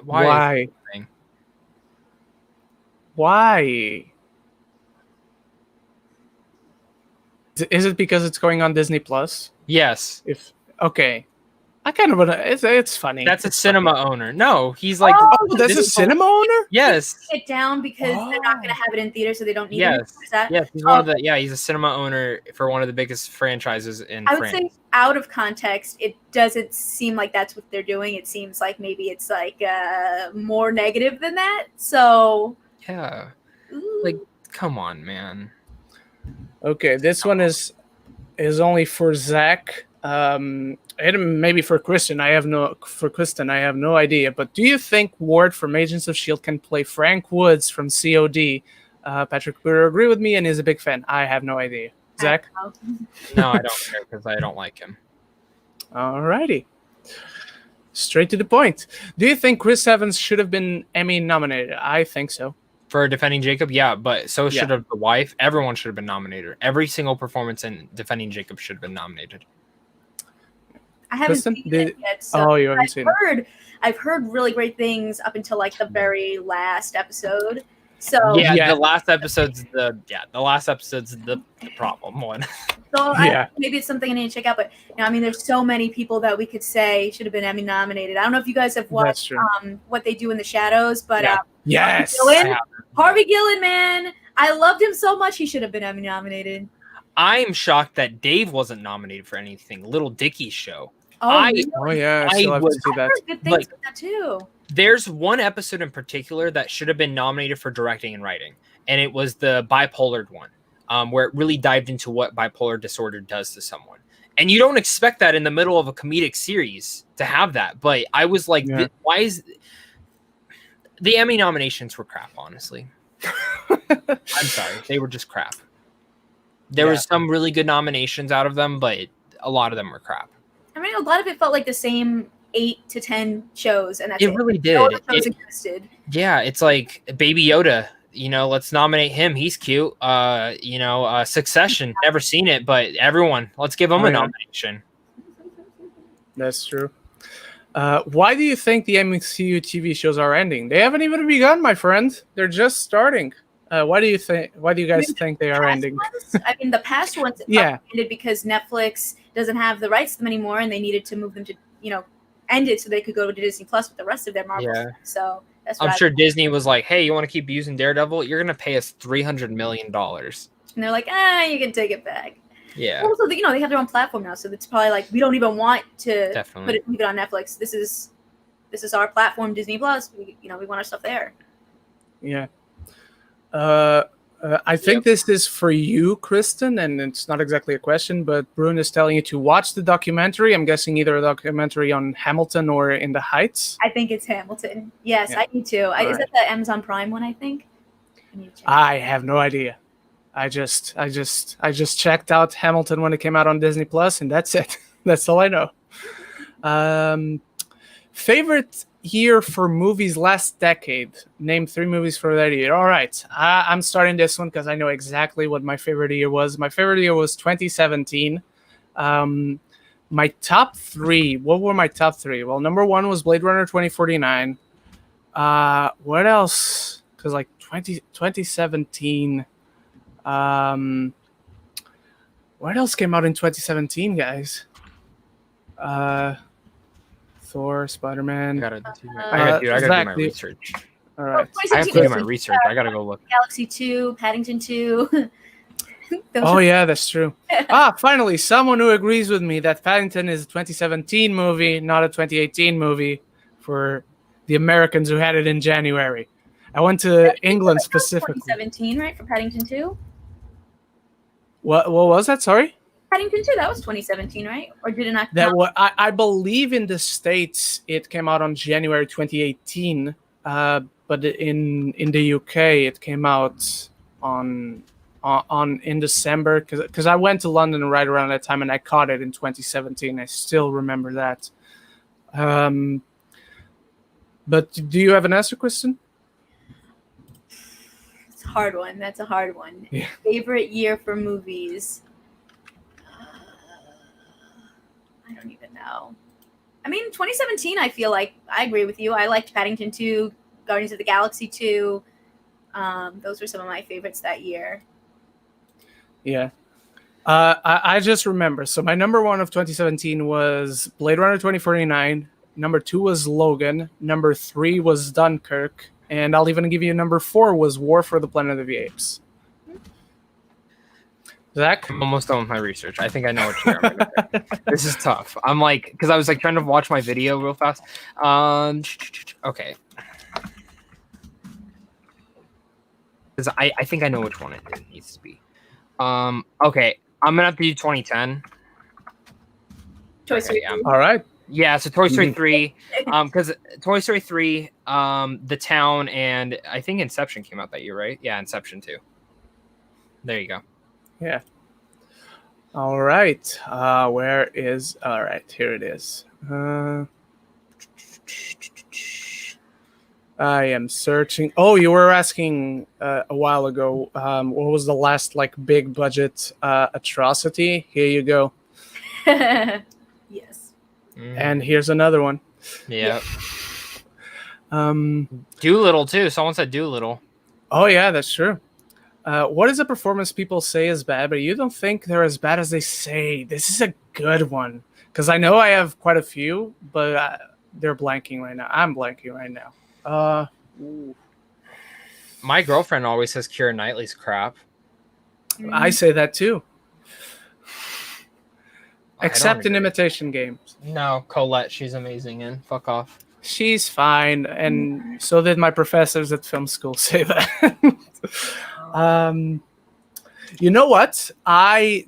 Is it because it's going on Disney Plus? Yes. Okay. I kind of want to. It's funny. That's a cinema owner. No, he's like. Oh, that's a cinema owner. Yes. Take it down because they're not going to have it in theaters, so they don't need it. Is that? Yes. He's he's a cinema owner for one of the biggest franchises in France. I would say, out of context, it doesn't seem like that's what they're doing. It seems like maybe it's like more negative than that. So. Yeah. Like, come on, man. Okay, this one is only for Zach. And maybe for Kristen. I have no idea. But do you think Ward from Agents of S.H.I.E.L.D. can play Frank Woods from COD? Patrick Brewer agree with me and is a big fan. I have no idea. Zach? No, I don't care because I don't like him. Alrighty. Straight to the point. Do you think Chris Evans should have been Emmy nominated? I think so. For Defending Jacob, yeah, but so Yeah. should have the wife. Everyone should have been nominated. Every single performance in Defending Jacob should have been nominated. I haven't Kristen, seen it yet, so oh, you haven't seen it. I've heard really great things up until like the very last episode. So yeah, the last episode's the problem one. So maybe it's something I need to check out. But I mean, there's so many people that we could say should have been Emmy nominated. I don't know if you guys have watched What They Do in the Shadows, but yes, Harvey Gillen, man, I loved him so much. He should have been Emmy nominated. I'm shocked that Dave wasn't nominated for anything. Little Dickie's show. Really? I still have to see that. Good things about that too. There's one episode in particular that should have been nominated for directing and writing, and it was the bipolar one, where it really dived into what bipolar disorder does to someone. And you don't expect that in the middle of a comedic series to have that, but I was like, why is the Emmy nominations were crap? Honestly, I'm sorry, they were just crap. There was some really good nominations out of them, but a lot of them were crap. I mean, a lot of it felt like the same 8 to 10 shows, and that's it really did. No other shows existed. Yeah, it's like Baby Yoda. Let's nominate him. He's cute. Succession. Never seen it, but everyone, let's give him a nomination. That's true. Why do you think the MCU TV shows are ending? They haven't even begun, my friend. They're just starting. Why do you guys think they are ending? I mean, the past ones ended because Netflix doesn't have the rights to them anymore, and they needed to move them to, end it so they could go to Disney Plus with the rest of their Marvel stuff. So that's what I'm sure Disney was like, hey, you want to keep using Daredevil? You're going to pay us $300 million. And they're like, you can take it back. Yeah. Also, they have their own platform now, so it's probably like, we don't even want to leave it on Netflix. This is our platform, Disney Plus. We want our stuff there. Yeah. I think this is for you, Kristen, and it's not exactly a question, but Brune is telling you to watch the documentary. I'm guessing either a documentary on Hamilton or In the Heights. I think it's Hamilton. Yes, I need to. Is that the Amazon Prime one, I think? I have no idea. I just checked out Hamilton when it came out on Disney Plus, and that's it. That's all I know. Favorite year for movies last decade. Name 3 movies for that year. All right. I'm starting this one because I know exactly what my favorite year was. My favorite year was 2017. My top 3. What were my top 3? Well, number 1 was Blade Runner 2049. What else? Because 2017. What else came out in 2017, guys? Thor, Spider-Man. I gotta do my research. All right. I have to do my research. I gotta go look. Galaxy 2, Paddington 2. That's true. Finally, someone who agrees with me that Paddington is a 2017 movie, not a 2018 movie for the Americans who had it in January. I went to England specifically. 2017, right, for Paddington 2? What was that? Sorry? Paddington 2, that was 2017, right? Or did it not? I believe in the States it came out on January 2018, but in the UK it came out in December because I went to London right around that time and I caught it in 2017. I still remember that. But do you have an answer, Kristen? It's a hard one. That's a hard one. Yeah. Favorite year for movies. I don't even know. I mean, 2017, I feel like I agree with you. I liked Paddington 2, Guardians of the Galaxy 2. Those were some of my favorites that year. Yeah. I just remember. So my number 1 of 2017 was Blade Runner 2049. Number 2 was Logan. Number 3 was Dunkirk. And I'll even give you number 4 was War for the Planet of the Apes. Zach? I'm almost done with my research. I think I know what year I'm gonna pick. This is tough. I'm because I was trying to watch my video real fast. Okay. Because I think I know which one it needs to be. Okay. I'm gonna have to do 2010. Toy Story 3. All right. Yeah, so Toy Story 3. Because Toy Story 3, The Town, and I think Inception came out that year, right? Yeah, Inception too. There you go. Yeah. All right. All right. Here it is. I am searching. Oh, you were asking a while ago. What was the last like big budget atrocity? Here you go. Yes. And here's another one. Yeah. Doolittle too. Someone said Doolittle. Oh yeah, that's true. What is a performance people say is bad, but you don't think they're as bad as they say? This is a good one because I know I have quite a few, but they're blanking right now. I'm blanking right now. My girlfriend always says Keira Knightley's crap. I say that too. Except in Imitation Games. No, Colette, she's amazing in. Fuck off. She's fine, and so did my professors at film school say that. You know what?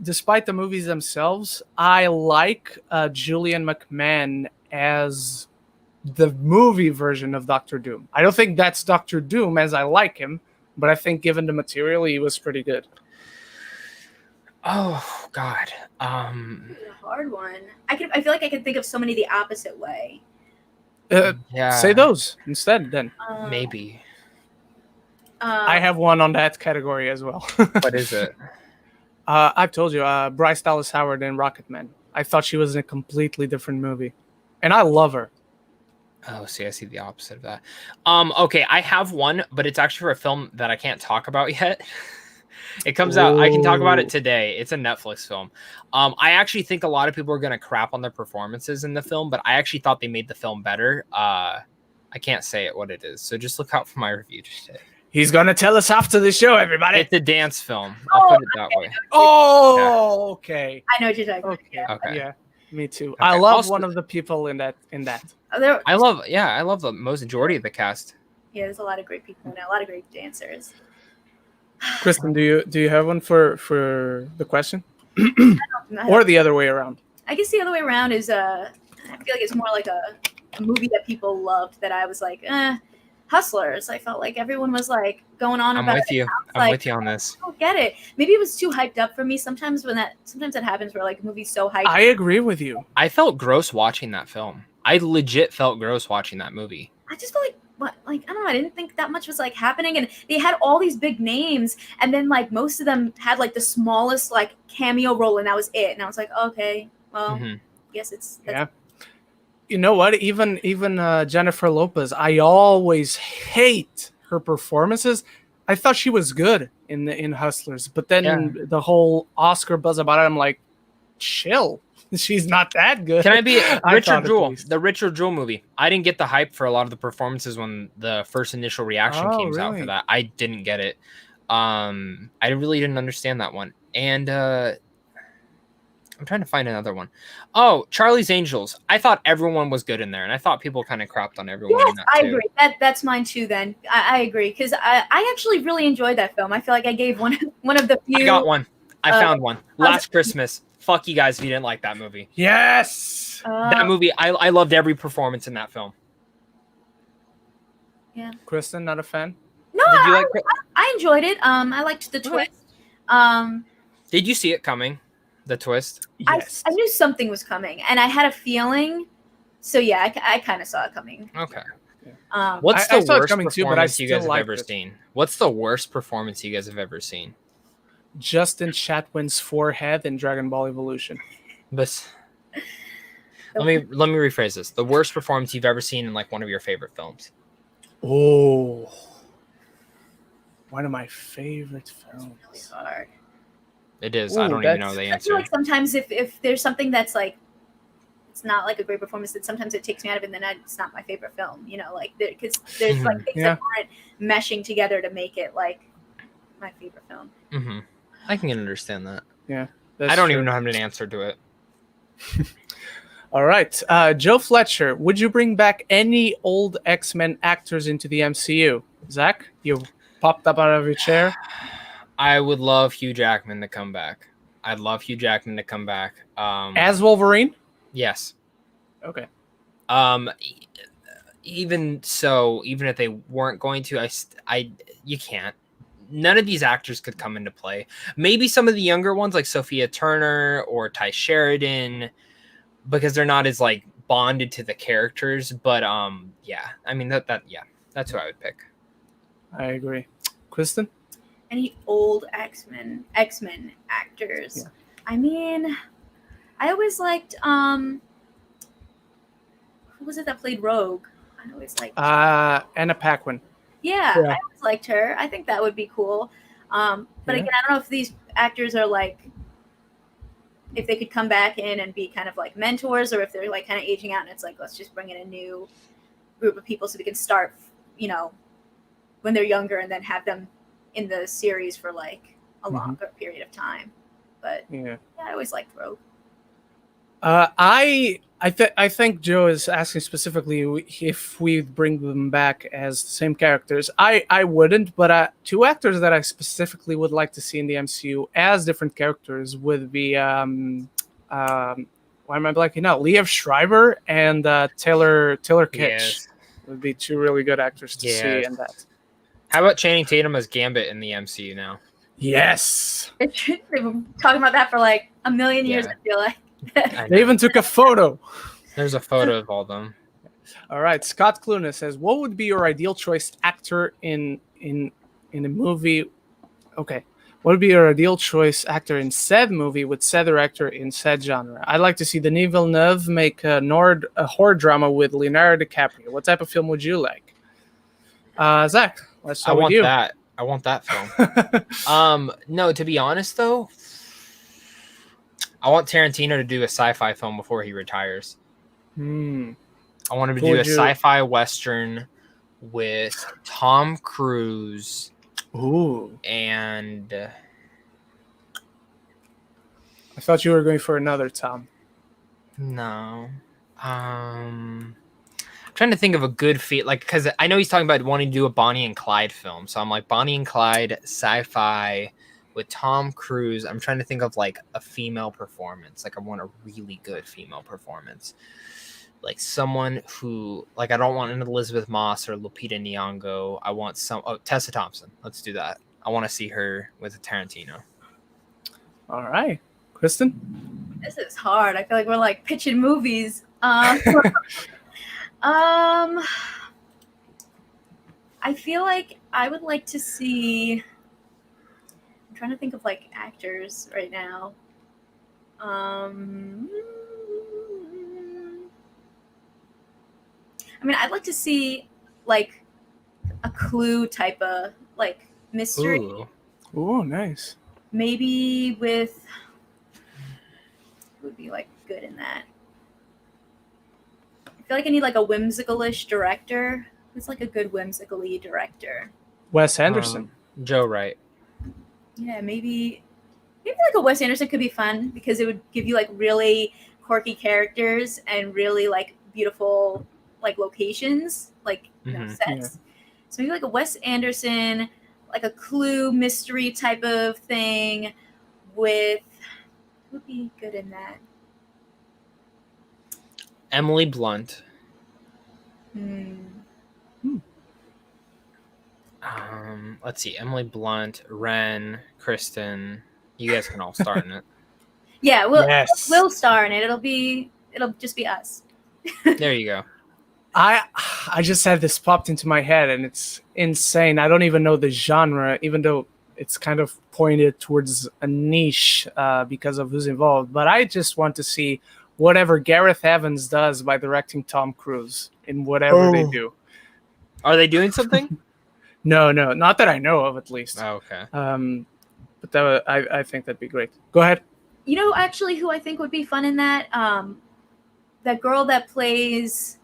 Despite the movies themselves, I like Julian McMahon as the movie version of Doctor Doom. I don't think that's Doctor Doom as I like him, but I think given the material, he was pretty good. Oh God, a hard one. I feel like I could think of so many the opposite way. Say those instead, then. Maybe. I have one on that category as well. What is it? I've told you, Bryce Dallas Howard in Rocketman. I thought she was in a completely different movie, and I love her. Oh, see, I see the opposite of that. Okay, I have one, but it's actually for a film that I can't talk about yet. It comes out. I can talk about it today. It's a Netflix film. I actually think a lot of people are going to crap on their performances in the film, but I actually thought they made the film better. I can't say it what it is, so just look out for my review today. He's going to tell us after the show, everybody. It's a dance film. I'll put it that way. Oh, okay. I know what you're talking about. Okay. Yeah, me too. Okay. I love one of the people in that. I love the majority of the cast. Yeah, there's a lot of great people and a lot of great dancers. Kristen, do you have one for the question, or the other way around? I guess the other way around is I feel like it's more like a movie that people loved that I was like, Hustlers. I felt like everyone was like going on about it. I'm with you on this. I don't get it. Maybe it was too hyped up for me. Sometimes that happens where like a movie's so hyped. I agree with you. I felt gross watching that film. I legit felt gross watching that movie. I just felt I don't know. I didn't think that much was like happening, and they had all these big names, and then like most of them had like the smallest like cameo role, and that was it. And I was like, okay, well, guess that's You know what? Even Jennifer Lopez, I always hate her performances. I thought she was good in Hustlers, but then the whole Oscar buzz about it, I'm like, chill. She's not that good. Can I be Richard Jewell? The Richard Jewell movie. I didn't get the hype for a lot of the performances when the first initial reaction came out for that. I didn't get it. I really didn't understand that one. And I'm trying to find another one. Oh, Charlie's Angels. I thought everyone was good in there, and I thought people kind of crapped on everyone. Yes, in that too. I agree. That's mine too. Then I agree because I actually really enjoyed that film. I feel like I gave one of the few. I got one. I found one. Last Christmas. Fuck you guys if you didn't like that movie. Yes, that movie. I loved every performance in that film. Yeah. Kristen, not a fan. No, I enjoyed it. I liked the twist. Did you see it coming? The twist? Yes. I knew something was coming, and I had a feeling. So yeah, I kind of saw it coming. Okay. I What's the saw it worst coming performance too, but I you guys still have ever liked it. seen? What's the worst performance you guys have ever seen? Justin Chatwin's forehead in Dragon Ball Evolution. Let me rephrase this. The worst performance you've ever seen in like one of your favorite films. Oh, one of my favorite films. Really hard. It is. Ooh, I don't even know the I answer. feel like sometimes if there's something that's like it's not like a great performance, that sometimes it takes me out of it, and then it's not my favorite film. You know, like because there's like things that aren't meshing together to make it like my favorite film. Mm-hmm. I can understand that. Yeah, I don't even know how to answer to it. All right, Joe Fletcher, would you bring back any old X-Men actors into the MCU? Zach, you popped up out of your chair. I would love Hugh Jackman to come back. I'd love Hugh Jackman to come back. As Wolverine? Yes. Okay. Even so, even if they weren't going to, you can't. None of these actors could come into play. Maybe some of the younger ones like Sophia Turner or Ty Sheridan, because they're not as like bonded to the characters. But yeah, I mean that's That's who I would pick. I agree. Kristen? Any old X-Men actors? Yeah. I mean, I always liked who was it that played Rogue? I always liked Anna Paquin. yeah, Yeah. I always liked her. I think that would be cool. But Yeah. again, I don't know if these actors are like if they could come back in and be kind of like mentors, or if they're like kind of aging out and it's like let's just bring in a new group of people so we can start, when they're younger and then have them in the series for like a longer period of time. But Yeah. I always liked Rogue. I think Joe is asking specifically if we bring them back as the same characters. I wouldn't, but two actors that I specifically would like to see in the MCU as different characters would be why am I blanking out? Liev Schreiber and Taylor Kitsch Yes. would be two really good actors to see in that. How about Channing Tatum as Gambit in the MCU now? Yes. They've been talking about that for like a million years, Yeah. I feel like. They even took a photo. There's a photo of all of them. All right, Scott Cluna says, "What would be your ideal choice actor in a movie?" Okay, what would be your ideal choice actor in said movie with said director in said genre? I'd like to see Denis Villeneuve make a horror drama with Leonardo DiCaprio. What type of film would you like? Zach, let's start with you. I want that film. No, to be honest though, I want Tarantino to do a sci-fi film before he retires. I want him to do a sci-fi western with Tom Cruise. Ooh. And I thought you were going for another Tom. No. I'm trying to think of a good feat, like, because I know he's talking about wanting to do a Bonnie and Clyde film. So I'm like, Bonnie and Clyde sci-fi with Tom Cruise. I'm trying to think of like a female performance. Like I want a really good female performance. Like someone who, like, I don't want an Elizabeth Moss or Lupita Nyong'o. I want Tessa Thompson. Let's do that. I want to see her with a Tarantino. All right. Kristen? This is hard. I feel like we're like pitching movies. I feel like I would like to see. I'm trying to think of like actors right now. I mean, I'd like to see like a Clue type of like mystery. Ooh, nice. Maybe with who would be like good in that. I feel like I need like a whimsical-ish director. Who's like a good whimsical-y director? Wes Anderson. Joe Wright. Yeah, maybe like a Wes Anderson could be fun because it would give you like really quirky characters and really like beautiful like locations, like sets. Yeah. So maybe like a Wes Anderson, like a Clue mystery type of thing with who would be good in that? Emily Blunt. Let's see. Emily Blunt, Ren, Kristen. You guys can all star in it. Yeah, we'll star in it. It'll just be us. There you go. I just had this popped into my head and it's insane. I don't even know the genre, even though it's kind of pointed towards a niche because of who's involved. But I just want to see whatever Gareth Evans does by directing Tom Cruise in whatever they do. Are they doing something? No, not that I know of, at least. Oh, okay. But I think that'd be great. Go ahead. You know, actually, who I think would be fun in that? That girl that plays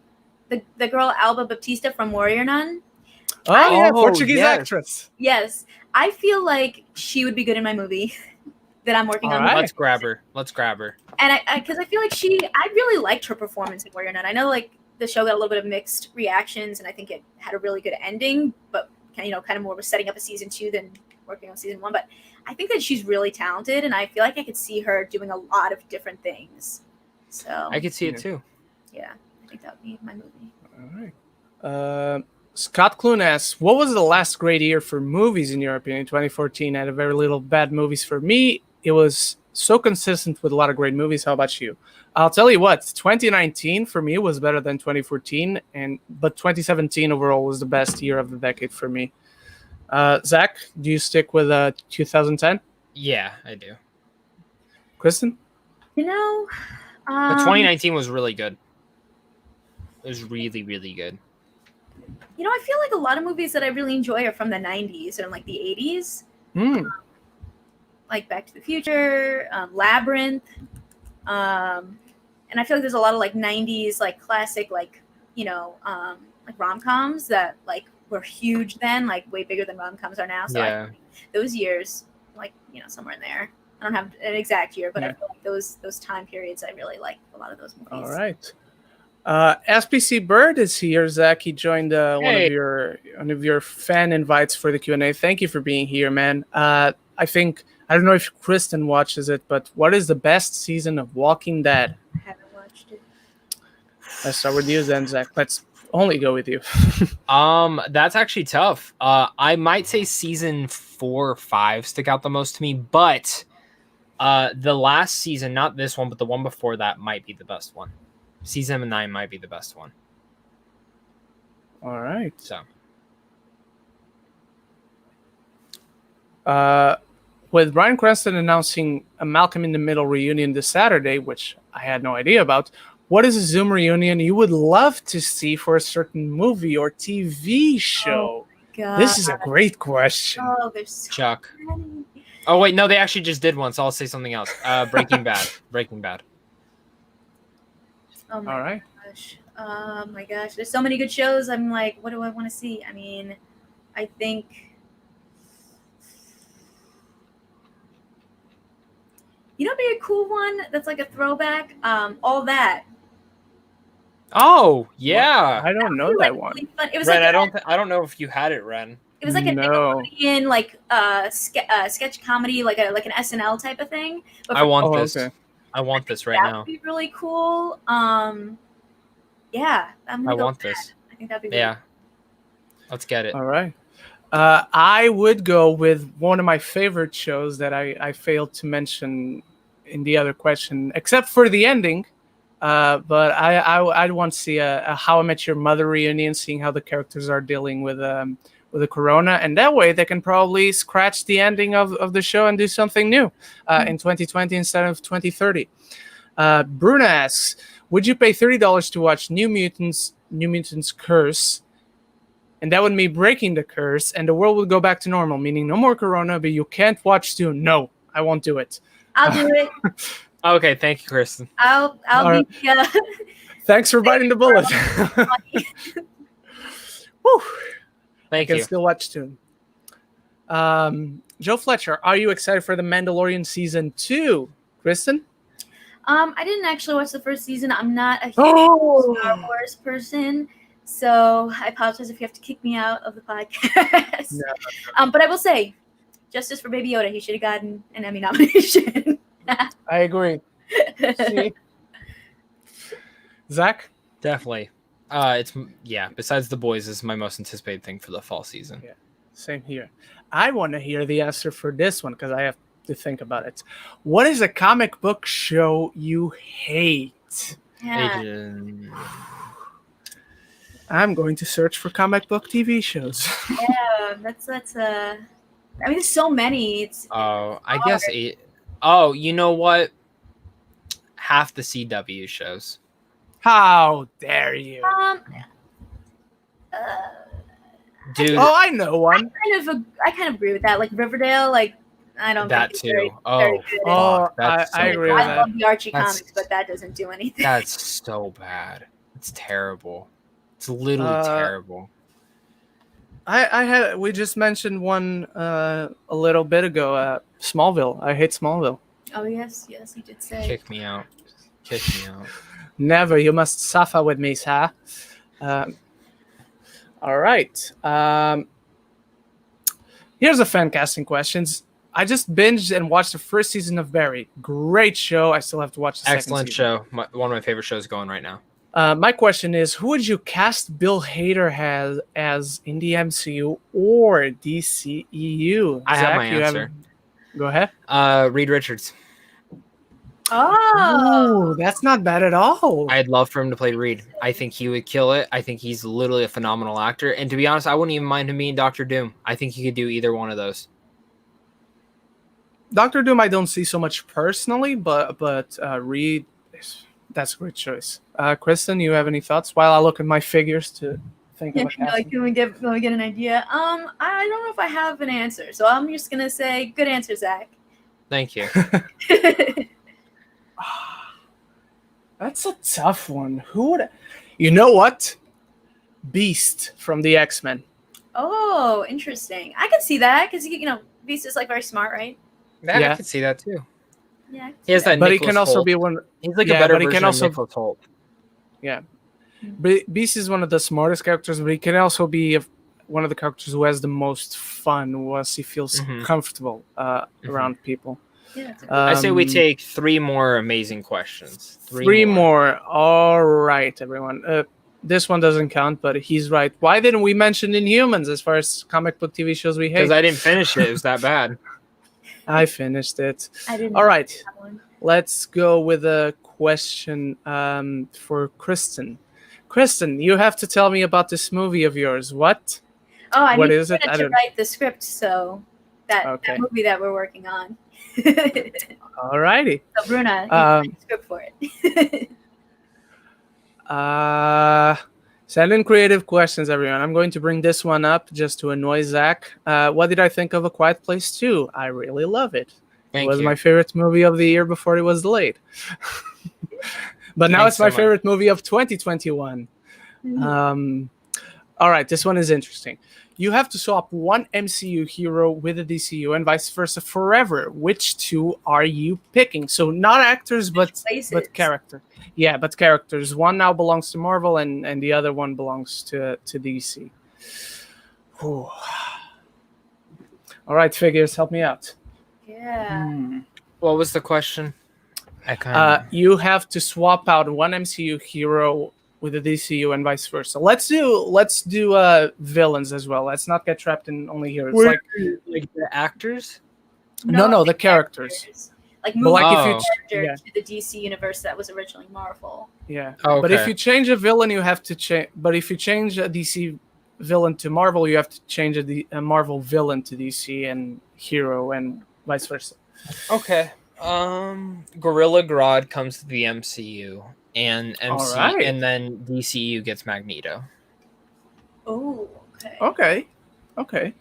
the girl Alba Baptista from Warrior Nun. Portuguese actress. Yes, I feel like she would be good in my movie that I'm working on. Right. Let's grab her. And because I feel like I really liked her performance in Warrior Nun. I know like the show got a little bit of mixed reactions, and I think it had a really good ending, but kind of more was setting up a season 2 than working on season 1. But I think that she's really talented, and I feel like I could see her doing a lot of different things. So I could see it too. Yeah, I think that would be my movie. All right. Scott Clune asks, what was the last great year for movies in your opinion? 2014 had a very little bad movies for me. It was so consistent with a lot of great movies. How about you? I'll tell you what, 2019 for me was better than 2014, but 2017 overall was the best year of the decade for me. Zach, do you stick with 2010? Yeah, I do. Kristen? You know, But 2019 was really good. It was really, really good. You know, I feel like a lot of movies that I really enjoy are from the 90s and like the 80s. Like Back to the Future, Labyrinth. And I feel like there's a lot of like 90s, like classic, like, you know, like rom-coms that like were huge then, like way bigger than rom-coms are now. So Yeah. I think those years, like, you know, somewhere in there. I don't have an exact year, but I feel like those time periods, I really like a lot of those movies. All right. SPC Bird is here. Zach, he joined one of your fan invites for the Q&A. Thank you for being here, man. I don't know if Kristen watches it, but what is the best season of Walking Dead? I haven't watched it. Let's start with you then, Zach. Let's only go with you. That's actually tough. I might say season 4 or 5 stick out the most to me, but the last season, not this one, but the one before that might be the best one. Season 9 might be the best one. All right. So, with Bryan Cranston announcing a Malcolm in the Middle reunion this Saturday, which I had no idea about, what is a Zoom reunion you would love to see for a certain movie or TV show? God. This is a great question. Oh, there's so Chuck. many. Oh wait, no, they actually just did one, so I'll say something else. Breaking Bad. Breaking Bad. Oh my All right. gosh. Oh my gosh. There's so many good shows. I'm like, what do I want to see? I mean, I think, you know, what'd be a cool one that's like a throwback. All That. Oh yeah. I don't know that one. Really fun. It was Ren, like I don't know if you had it, Ren. it was like a No. Nickelodeon like sketch comedy, like an SNL type of thing. But I want Oh, this. okay. I want this right that now. would be really cool. Yeah, I'm gonna I go want with this. that. I think that'd be really Yeah. Let's get it. All right. I would go with one of my favorite shows that I failed to mention in the other question, except for the ending. But I'd want to see a How I Met Your Mother reunion, seeing how the characters are dealing with the corona, and that way they can probably scratch the ending of the show and do something new in 2020 instead of 2030. Bruna asks, would you pay $30 to watch New Mutants Curse? And that would mean breaking the curse, and the world would go back to normal, meaning no more corona, but you can't watch Dune. No, I won't do it. I'll do it. Okay, thank you, Kristen. I'll All be Thanks for biting the bullet. Woo. Thank Can you. still watch Dune. Joe Fletcher, are you excited for The Mandalorian Season 2? Kristen? I didn't actually watch the first season. I'm not a huge Oh. Star Wars person, so I apologize if you have to kick me out of the podcast. No. But I will say, justice for Baby Yoda. He should have gotten an Emmy nomination. I agree. See? Zach? Definitely. Besides The Boys, is my most anticipated thing for the fall season. Yeah. Same here. I want to hear the answer for this one because I have to think about it. What is a comic book show you hate? Yeah. I'm going to search for comic book TV shows. Yeah, that's I mean, there's so many. It's I guess it. Oh, you know what? Half the CW shows. How dare you? Dude, Oh, I know one. I kind of agree with that. Like Riverdale, like I don't that think it's too. very Oh, good. Oh, that's I so agree with bad. I that. love the Archie That's- comics, but that doesn't do anything. That's so bad. It's terrible. It's literally terrible. We just mentioned one a little bit ago. Smallville. I hate Smallville. Oh yes, you did say. Kick me out. Kick me out. Never. You must suffer with me, sir. All right. Here's a fan casting questions. I just binged and watched the first season of Barry. Great show. I still have to watch the Excellent second season. show. One of my favorite shows going right now. My question is, who would you cast Bill Hader as in the MCU or DCEU? I have Zach, my answer. Go ahead. Reed Richards. Oh, Ooh, that's not bad at all. I'd love for him to play Reed. I think he would kill it. I think he's literally a phenomenal actor. And to be honest, I wouldn't even mind him being Doctor Doom. I think he could do either one of those. Doctor Doom, I don't see so much personally, but Reed, that's a great choice. Kristen, you have any thoughts? While I look at my figures to think of a casting. can we get an idea? I don't know if I have an answer, so I'm just gonna say good answer, Zach. Thank you. That's a tough one. Who would? You know what? Beast from the X-Men. Oh, interesting. I can see that because Beast is like very smart, right? Yeah, I could see that too. Yeah, He has that. But Nicholas he can also Hoult. be one. He's like yeah, a better but he version can also, of Nicholas Hoult. Yeah. Beast is one of the smartest characters, but he can also be one of the characters who has the most fun once he feels comfortable around people. Yeah, I say we take 3 more amazing questions. Three more. All right, everyone. This one doesn't count, but he's right. Why didn't we mention Inhumans as far as comic book TV shows we hate? Because I didn't finish it. It was that bad. I finished it. I didn't. All right. That one. Let's go with a question for Kristen. Kristen, you have to tell me about this movie of yours. What? Oh, I What need is it? I to don't- write the script, so that movie that we're working on. All righty. So Bruna, you write the script for it. Send in creative questions, everyone. I'm going to bring this one up just to annoy Zach. What did I think of A Quiet Place 2? I really love it. It was my favorite movie of the year before it was delayed. But now it's my favorite movie of 2021. All right, this one is interesting. You have to swap one MCU hero with a DCU and vice versa forever. Which 2 are you picking? So not actors, but character. Yeah, but characters. One now belongs to Marvel, and the other one belongs to DC. Whew. All right, figures, help me out. Yeah. What was the question? You have to swap out one MCU hero with a DCU and vice versa. Let's do villains as well. Let's not get trapped in only heroes. Like the actors? No, the characters. Like move if you to the DC universe that was originally Marvel. Yeah. Okay. But if you change a villain, you have to change. But if you change a DC villain to Marvel, you have to change a Marvel villain to DC and hero and vice versa. Okay. Gorilla Grodd comes to the MCU and and then DCU gets Magneto. Oh, okay. Okay.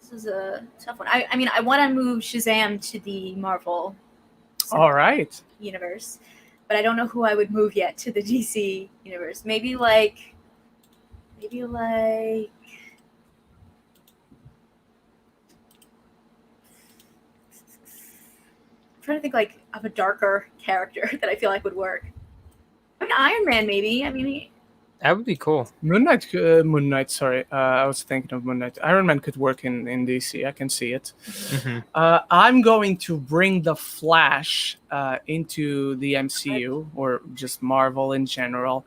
This is a tough one. I mean, I want to move Shazam to the Marvel universe, but I don't know who I would move yet to the DC universe. Maybe like I'm trying to think like of a darker character that I feel like would work. I mean, Iron Man, maybe. I mean, that would be cool. MoonKnight. Sorry, I was thinking of MoonKnight. Iron Man could work in DC. I can see it. I'm going to bring the Flash into the MCU or just Marvel in general,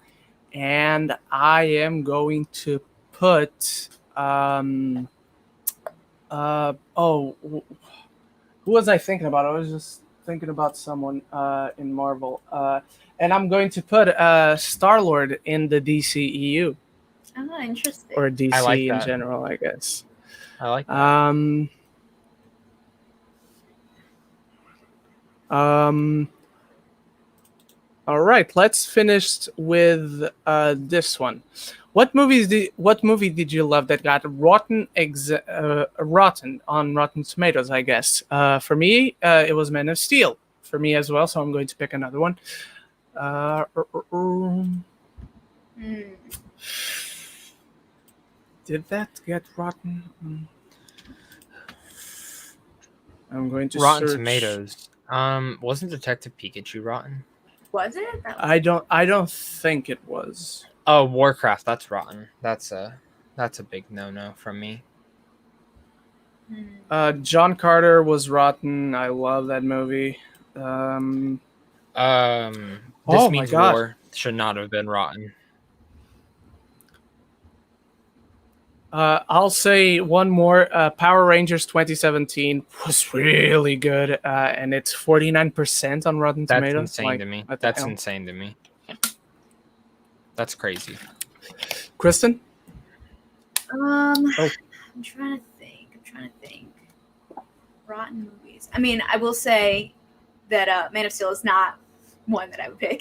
and I am going to put. Who was I thinking about? I was just thinking about someone in Marvel. And I'm going to put Star-Lord in the DCEU. Oh, interesting. Or DC in general, I guess. I like that. All right, let's finish with this one. What movie did you love that got rotten on Rotten Tomatoes, I guess? For me, it was Man of Steel. For me as well, so I'm going to pick another one. Did that get rotten? I'm going to Rotten search. Tomatoes. Wasn't Detective Pikachu rotten? Was it? I don't think it was. Oh, Warcraft. That's rotten. That's a big no from me. John Carter was rotten. I love that movie. This Means War should not have been rotten. I'll say one more. Power Rangers 2017 was really good, and it's 49% on Rotten That's Tomatoes. insane to me. What the That's hell? insane to me. That's crazy. Kristen? I'm trying to think. Rotten movies. I mean, I will say that Man of Steel is not one that I would pick.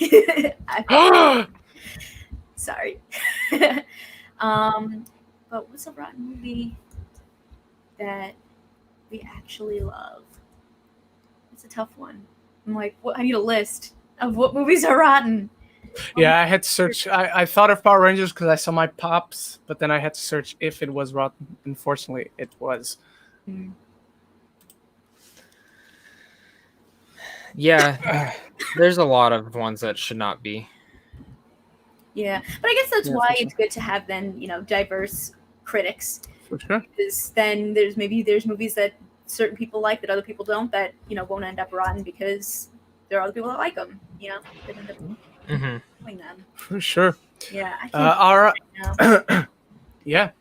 Sorry. But what's a rotten movie that we actually love? It's a tough one. I'm like, I need a list of what movies are rotten. Yeah, I had to search. I thought of Power Rangers because I saw my pops, but then I had to search if it was rotten. Unfortunately, it was. Yeah, there's a lot of ones that should not be. Yeah, but I guess that's Yeah, why for sure. it's good to have then, diverse critics. For sure. Because then there's movies that certain people like that other people don't, that won't end up rotten because there are other people that like them. That end up doing them. For sure. Yeah, I can't All right. now. Yeah.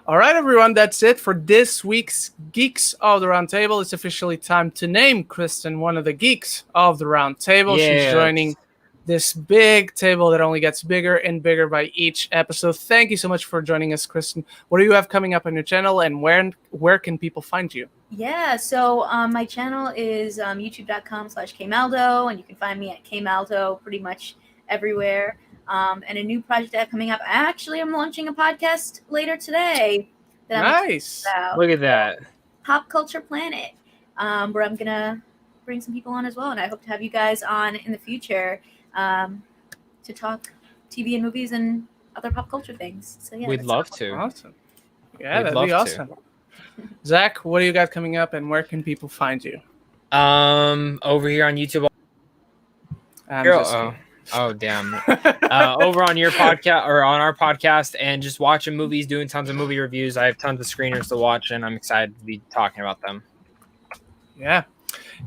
All right, everyone. That's it for this week's Geeks of the Roundtable. It's officially time to name Kristen one of the Geeks of the Roundtable. Yes. She's joining this big table that only gets bigger and bigger by each episode. Thank you so much for joining us, Kristen. What do you have coming up on your channel, and where can people find you? Yeah, so my channel is youtube.com/kmaldo, and you can find me at kmaldo pretty much everywhere. And a new project I have coming up. Actually, I'm launching a podcast later today. That I'm Nice. excited about. Look at that. Pop Culture Planet, where I'm gonna bring some people on as well, and I hope to have you guys on in the future to talk TV and movies and other pop culture things. So yeah, We'd love to. Awesome. Yeah, We'd that'd love be to. awesome. Zach, what do you got coming up, and where can people find you? Over here on YouTube. I'm Girl, just kidding. oh damn. Over on your podcast or on our podcast, and just watching movies, doing tons of movie reviews. I have tons of screeners to watch, and I'm excited to be talking about them. Yeah.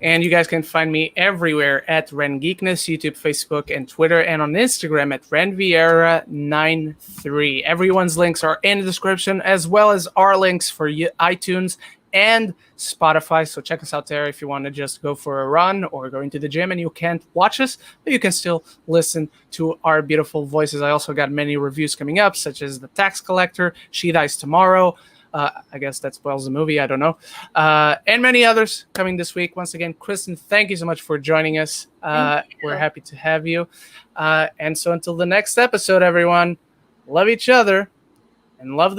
And you guys can find me everywhere at Ren Geekness, YouTube, Facebook, and Twitter, and on Instagram at RenVieira93. Everyone's links are in the description, as well as our links for iTunes and Spotify. So check us out there if you want to just go for a run or go into the gym and you can't watch us, but you can still listen to our beautiful voices. I also got many reviews coming up, such as The Tax Collector, She Dies Tomorrow. I guess that spoils the movie. I don't know. And many others coming this week. Once again, Kristen, thank you so much for joining us. We're happy to have you. And so until the next episode, everyone, love each other and love the